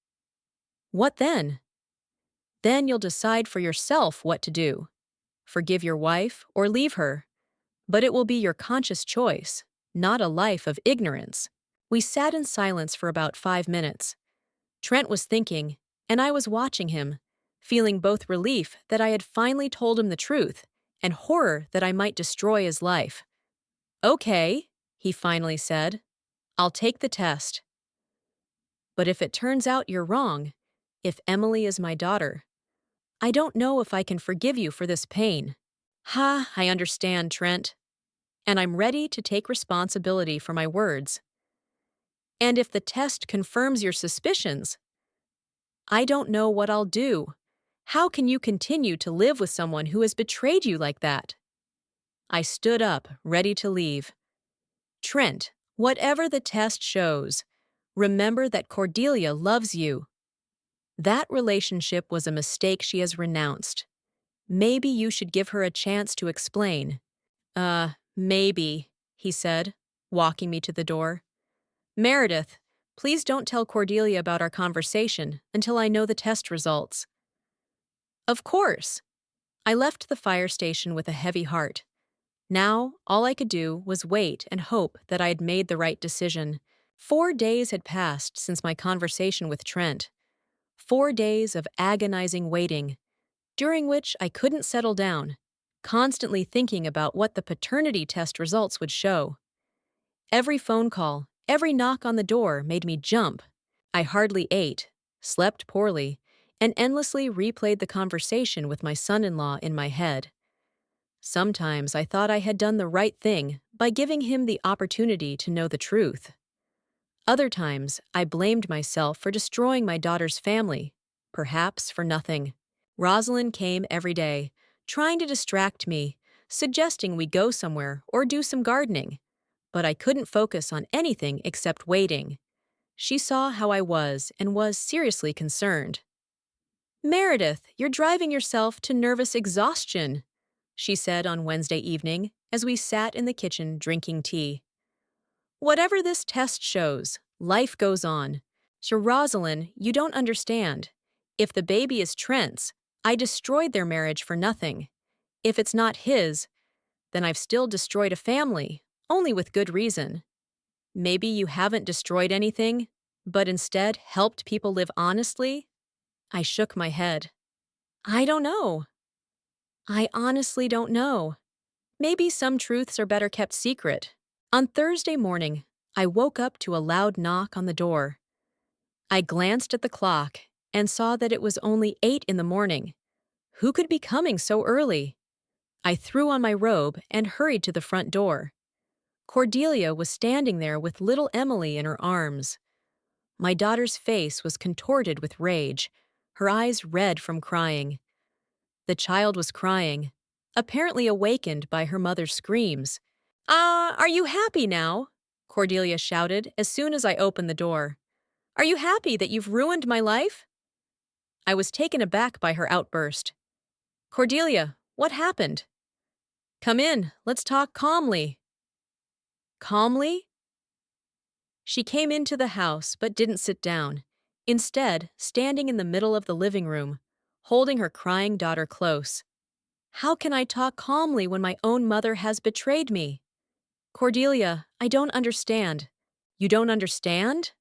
What then? Then you'll decide for yourself what to do. Forgive your wife or leave her. But it will be your conscious choice, not a life of ignorance. We sat in silence for about 5 minutes. Trent was thinking, and I was watching him, feeling both relief that I had finally told him the truth and horror that I might destroy his life. Okay, he finally said. I'll take the test. But if it turns out you're wrong, if Emily is my daughter, I don't know if I can forgive you for this pain. I understand, Trent. And I'm ready to take responsibility for my words. And if the test confirms your suspicions, I don't know what I'll do. How can you continue to live with someone who has betrayed you like that? I stood up, ready to leave. Trent, whatever the test shows, remember that Cordelia loves you. That relationship was a mistake she has renounced. Maybe you should give her a chance to explain. Maybe, he said, walking me to the door. Meredith, please don't tell Cordelia about our conversation until I know the test results. Of course. I left the fire station with a heavy heart. Now, all I could do was wait and hope that I had made the right decision. 4 days had passed since my conversation with Trent. 4 days of agonizing waiting, during which I couldn't settle down, constantly thinking about what the paternity test results would show. Every phone call, every knock on the door made me jump. I hardly ate, slept poorly, and endlessly replayed the conversation with my son-in-law in my head. Sometimes I thought I had done the right thing by giving him the opportunity to know the truth. Other times, I blamed myself for destroying my daughter's family, perhaps for nothing. Rosalind came every day, trying to distract me, suggesting we go somewhere or do some gardening. But I couldn't focus on anything except waiting. She saw how I was and was seriously concerned. Meredith, you're driving yourself to nervous exhaustion, she said on Wednesday evening as we sat in the kitchen drinking tea. Whatever this test shows, life goes on. So Rosalind, you don't understand. If the baby is Trent's, I destroyed their marriage for nothing. If it's not his, then I've still destroyed a family, only with good reason. Maybe you haven't destroyed anything, but instead helped people live honestly? I shook my head. I don't know. I honestly don't know. Maybe some truths are better kept secret. On Thursday morning, I woke up to a loud knock on the door. I glanced at the clock and saw that it was only 8 in the morning. Who could be coming so early? I threw on my robe and hurried to the front door. Cordelia was standing there with little Emily in her arms. My daughter's face was contorted with rage, her eyes red from crying. The child was crying, apparently awakened by her mother's screams. Are you happy now?" Cordelia shouted as soon as I opened the door. "Are you happy that you've ruined my life?" I was taken aback by her outburst. "Cordelia, what happened?" "Come in, let's talk calmly." Calmly? She came into the house but didn't sit down, instead standing in the middle of the living room, holding her crying daughter close. How can I talk calmly when my own mother has betrayed me? "Cordelia, I don't understand." "You don't understand?"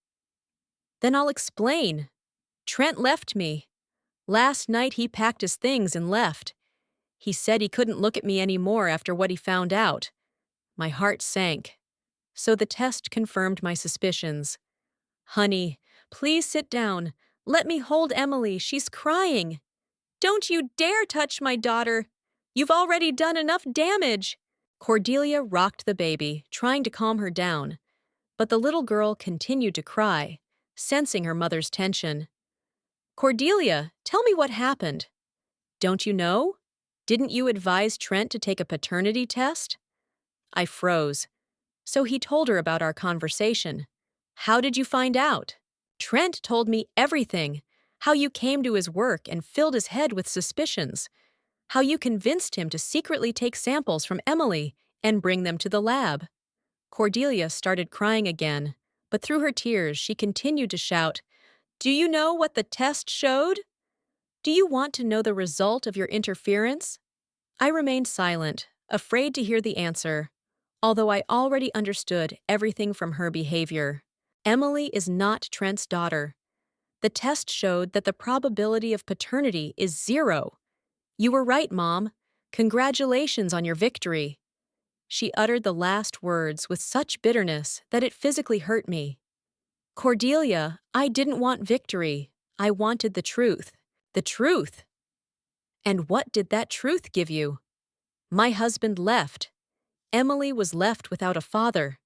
"Then I'll explain. Trent left me. Last night he packed his things and left. He said he couldn't look at me anymore after what he found out." My heart sank. So the test confirmed my suspicions. "Honey, please sit down. Let me hold Emily. She's crying." "Don't you dare touch my daughter. You've already done enough damage." Cordelia rocked the baby, trying to calm her down, but the little girl continued to cry, sensing her mother's tension. "Cordelia, tell me what happened." "Don't you know? Didn't you advise Trent to take a paternity test?" I froze. So he told her about our conversation. "How did you find out?" "Trent told me everything. How you came to his work and filled his head with suspicions. How you convinced him to secretly take samples from Emily and bring them to the lab." Cordelia started crying again, but through her tears she continued to shout, "Do you know what the test showed? Do you want to know the result of your interference?" I remained silent, afraid to hear the answer, although I already understood everything from her behavior. Emily is not Trent's daughter. The test showed that the probability of paternity is 0. "You were right, Mom. Congratulations on your victory." She uttered the last words with such bitterness that it physically hurt me. "Cordelia, I didn't want victory. I wanted the truth." "The truth?" "And what did that truth give you?" "My husband left. Emily was left without a father.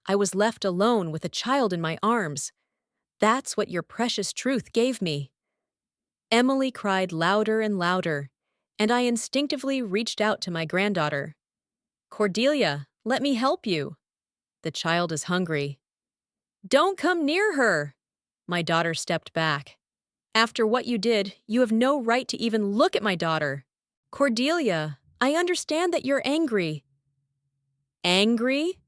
I was left alone with a child in my arms. That's what your precious truth gave me." Emily cried louder and louder, and I instinctively reached out to my granddaughter. "Cordelia, let me help you." "The child is hungry." "Don't come near her." My daughter stepped back. "After what you did, you have no right to even look at my daughter." "Cordelia, I understand that you're angry." "Angry?"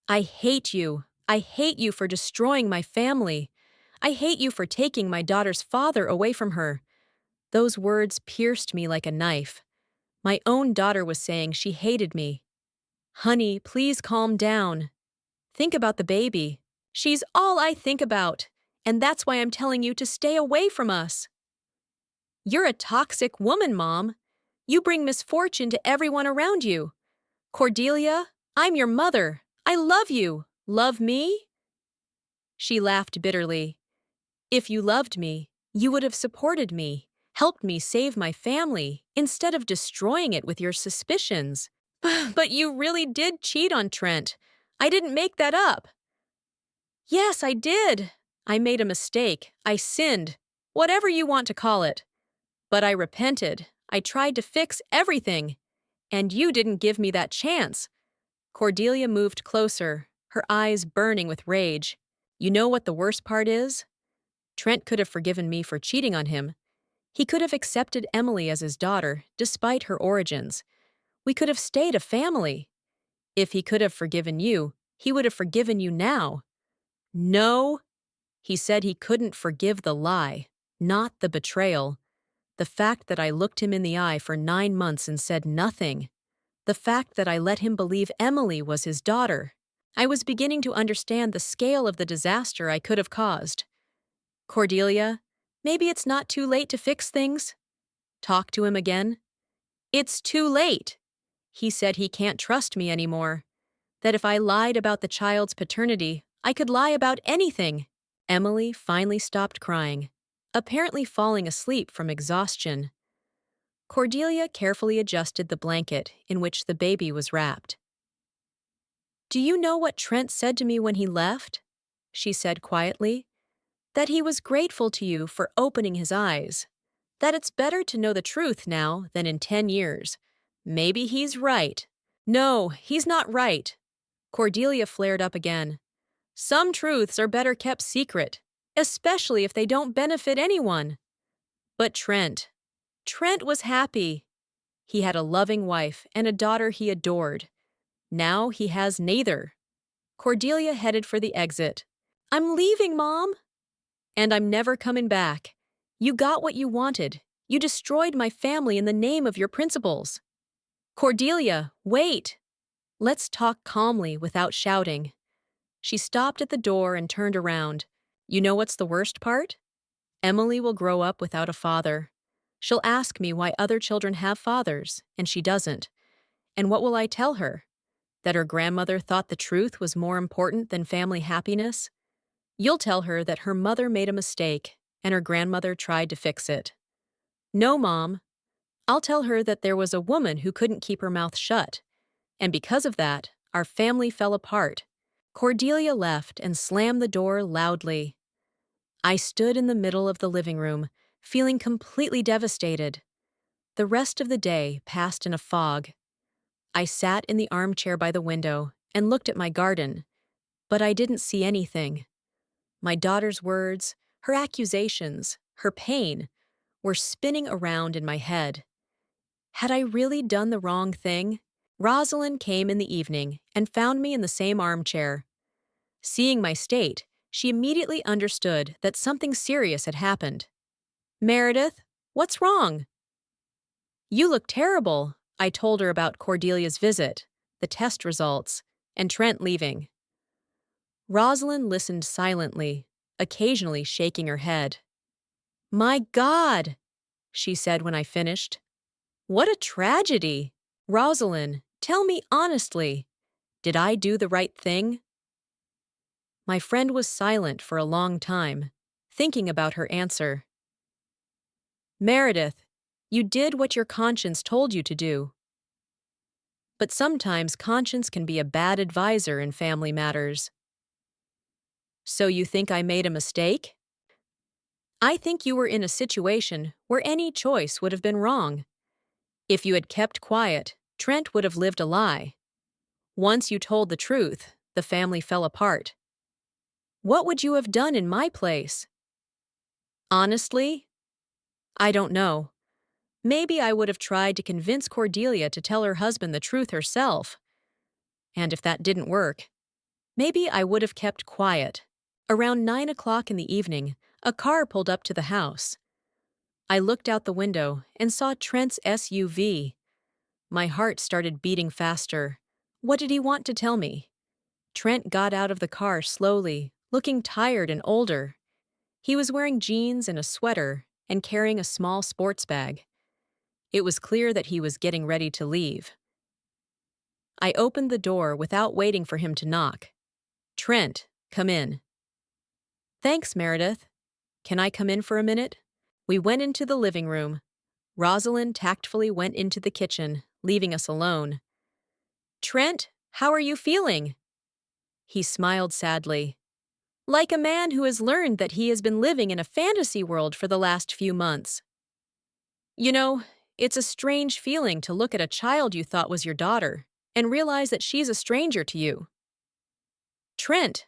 "I hate you. I hate you for destroying my family. I hate you for taking my daughter's father away from her." Those words pierced me like a knife. My own daughter was saying she hated me. "Honey, please calm down. Think about the baby. She's all I think about, and that's why I'm telling you to stay away from us." "You're a toxic woman, Mom. You bring misfortune to everyone around you." "Cordelia, I'm your mother. I love you. Love me?" She laughed bitterly. "If you loved me, you would have supported me, helped me save my family, instead of destroying it with your suspicions." "But you really did cheat on Trent. I didn't make that up." "Yes, I did. I made a mistake. I sinned. Whatever you want to call it. But I repented. I tried to fix everything. And you didn't give me that chance." Cordelia moved closer, her eyes burning with rage. "You know what the worst part is? Trent could have forgiven me for cheating on him. He could have accepted Emily as his daughter, despite her origins. We could have stayed a family. If he could have forgiven you, he would have forgiven you now." "No." He said he couldn't forgive the lie, not the betrayal. The fact that I looked him in the eye for 9 months and said nothing. The fact that I let him believe Emily was his daughter. I was beginning to understand the scale of the disaster I could have caused. "Cordelia, maybe it's not too late to fix things." "Talk to him again." "It's too late." He said he can't trust me anymore. That if I lied about the child's paternity, I could lie about anything. Emily finally stopped crying, apparently falling asleep from exhaustion. Cordelia carefully adjusted the blanket in which the baby was wrapped. Do you know what Trent said to me when he left? She said quietly. That he was grateful to you for opening his eyes. That it's better to know the truth now than in 10 years. Maybe he's right. No, he's not right. Cordelia flared up again. Some truths are better kept secret, especially if they don't benefit anyone. But Trent was happy. He had a loving wife and a daughter he adored. Now he has neither. Cordelia headed for the exit. I'm leaving, Mom. And I'm never coming back. You got what you wanted. You destroyed my family in the name of your principles. Cordelia, wait! Let's talk calmly without shouting. She stopped at the door and turned around. You know what's the worst part? Emily will grow up without a father. She'll ask me why other children have fathers, and she doesn't. And what will I tell her? That her grandmother thought the truth was more important than family happiness? You'll tell her that her mother made a mistake, and her grandmother tried to fix it. No, Mom. I'll tell her that there was a woman who couldn't keep her mouth shut, and because of that, our family fell apart. Cordelia left and slammed the door loudly. I stood in the middle of the living room, feeling completely devastated. The rest of the day passed in a fog. I sat in the armchair by the window and looked at my garden, but I didn't see anything. My daughter's words, her accusations, her pain, were spinning around in my head. Had I really done the wrong thing? Rosalind came in the evening and found me in the same armchair. Seeing my state, she immediately understood that something serious had happened. Meredith, what's wrong? You look terrible, I told her about Cordelia's visit, the test results, and Trent leaving. Rosalind listened silently, occasionally shaking her head. My God, she said when I finished. What a tragedy! Rosalind, tell me honestly, did I do the right thing? My friend was silent for a long time, thinking about her answer. Meredith, you did what your conscience told you to do. But sometimes conscience can be a bad advisor in family matters. So you think I made a mistake? I think you were in a situation where any choice would have been wrong. If you had kept quiet, Trent would have lived a lie. Once you told the truth, the family fell apart. What would you have done in my place? Honestly, I don't know. Maybe I would have tried to convince Cordelia to tell her husband the truth herself. And if that didn't work, maybe I would have kept quiet. Around 9 o'clock in the evening, a car pulled up to the house. I looked out the window and saw Trent's SUV. My heart started beating faster. What did he want to tell me? Trent got out of the car slowly, looking tired and older. He was wearing jeans and a sweater and carrying a small sports bag. It was clear that he was getting ready to leave. I opened the door without waiting for him to knock. Trent, come in. Thanks, Meredith. Can I come in for a minute? We went into the living room. Rosalind tactfully went into the kitchen, leaving us alone. Trent, how are you feeling? He smiled sadly. Like a man who has learned that he has been living in a fantasy world for the last few months. You know, it's a strange feeling to look at a child you thought was your daughter and realize that she's a stranger to you. Trent,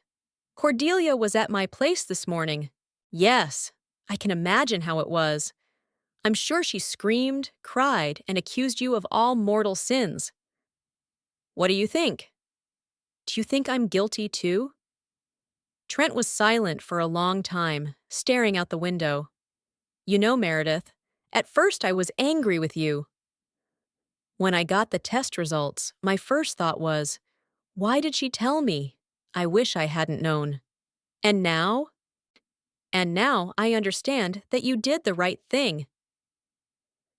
Cordelia was at my place this morning. Yes, I can imagine how it was. I'm sure she screamed, cried, and accused you of all mortal sins. What do you think? Do you think I'm guilty too? Trent was silent for a long time, staring out the window. You know, Meredith, at first I was angry with you. When I got the test results, my first thought was, why did she tell me? I wish I hadn't known. And now? And now I understand that you did the right thing.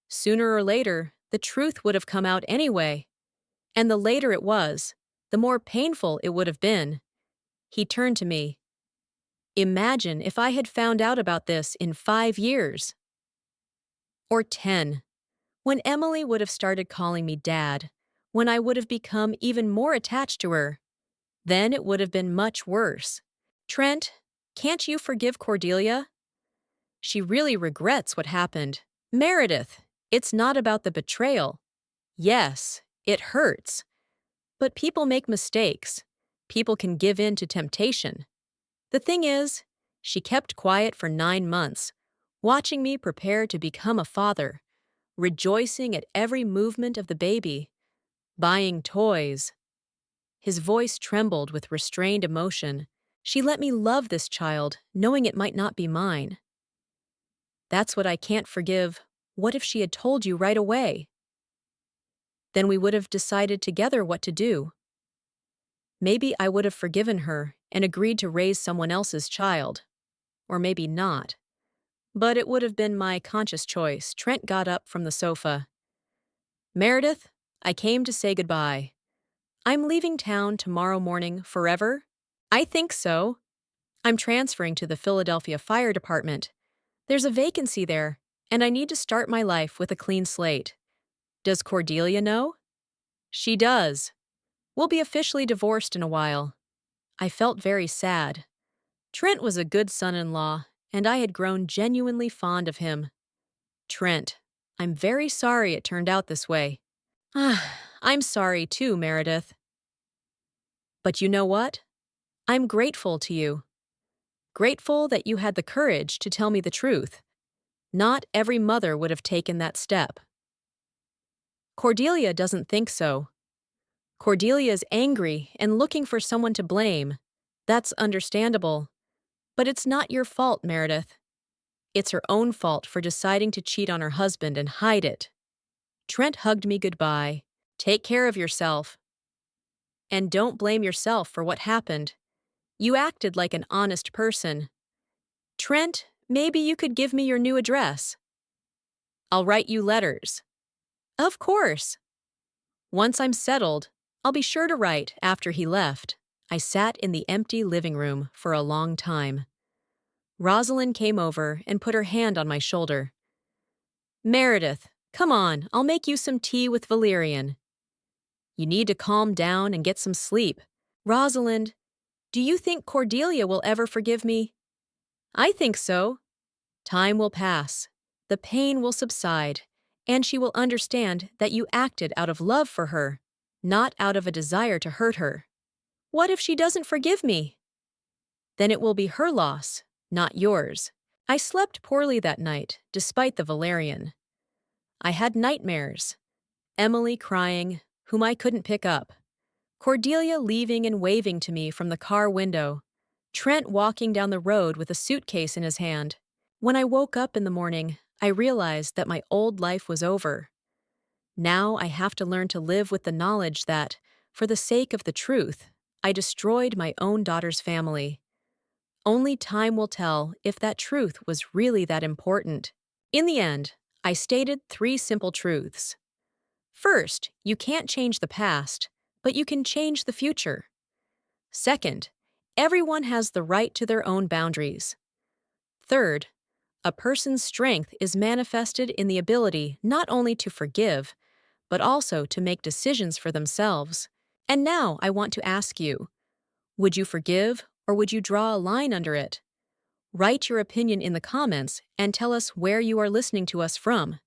Sooner or later, the truth would have come out anyway. And the later it was, the more painful it would have been. He turned to me. Imagine if I had found out about this in 5 years. Or 10. When Emily would have started calling me Dad. When I would have become even more attached to her. Then it would have been much worse. Trent, can't you forgive Cordelia? She really regrets what happened. Meredith, it's not about the betrayal. Yes, it hurts. But people make mistakes. People can give in to temptation. The thing is, she kept quiet for 9 months, watching me prepare to become a father, rejoicing at every movement of the baby, buying toys. His voice trembled with restrained emotion. She let me love this child, knowing it might not be mine. That's what I can't forgive. What if she had told you right away? Then we would have decided together what to do. Maybe I would have forgiven her and agreed to raise someone else's child. Or maybe not. But it would have been my conscious choice. Trent got up from the sofa. Meredith, I came to say goodbye. I'm leaving town tomorrow morning forever? I think so. I'm transferring to the Philadelphia Fire Department. There's a vacancy there, and I need to start my life with a clean slate. Does Cordelia know? She does. We'll be officially divorced in a while. I felt very sad. Trent was a good son-in-law, and I had grown genuinely fond of him. Trent, I'm very sorry it turned out this way. I'm sorry too, Meredith. But you know what? I'm grateful to you. Grateful that you had the courage to tell me the truth. Not every mother would have taken that step. Cordelia doesn't think so. Cordelia is angry and looking for someone to blame. That's understandable. But it's not your fault, Meredith. It's her own fault for deciding to cheat on her husband and hide it. Trent hugged me goodbye. Take care of yourself. And don't blame yourself for what happened. You acted like an honest person. Trent, maybe you could give me your new address. I'll write you letters. Of course. Once I'm settled, I'll be sure to write after he left. I sat in the empty living room for a long time. Rosalind came over and put her hand on my shoulder. Meredith, come on, I'll make you some tea with valerian. You need to calm down and get some sleep. Rosalind, do you think Cordelia will ever forgive me? I think so. Time will pass. The pain will subside, and she will understand that you acted out of love for her, not out of a desire to hurt her. What if she doesn't forgive me? Then it will be her loss, not yours. I slept poorly that night, despite the valerian. I had nightmares. Emily crying, whom I couldn't pick up. Cordelia leaving and waving to me from the car window. Trent walking down the road with a suitcase in his hand. When I woke up in the morning, I realized that my old life was over. Now I have to learn to live with the knowledge that, for the sake of the truth, I destroyed my own daughter's family. Only time will tell if that truth was really that important. In the end, I stated 3 simple truths. First, you can't change the past, but you can change the future. Second, everyone has the right to their own boundaries. Third, a person's strength is manifested in the ability not only to forgive, but also to make decisions for themselves. And now I want to ask you, would you forgive or would you draw a line under it? Write your opinion in the comments and tell us where you are listening to us from.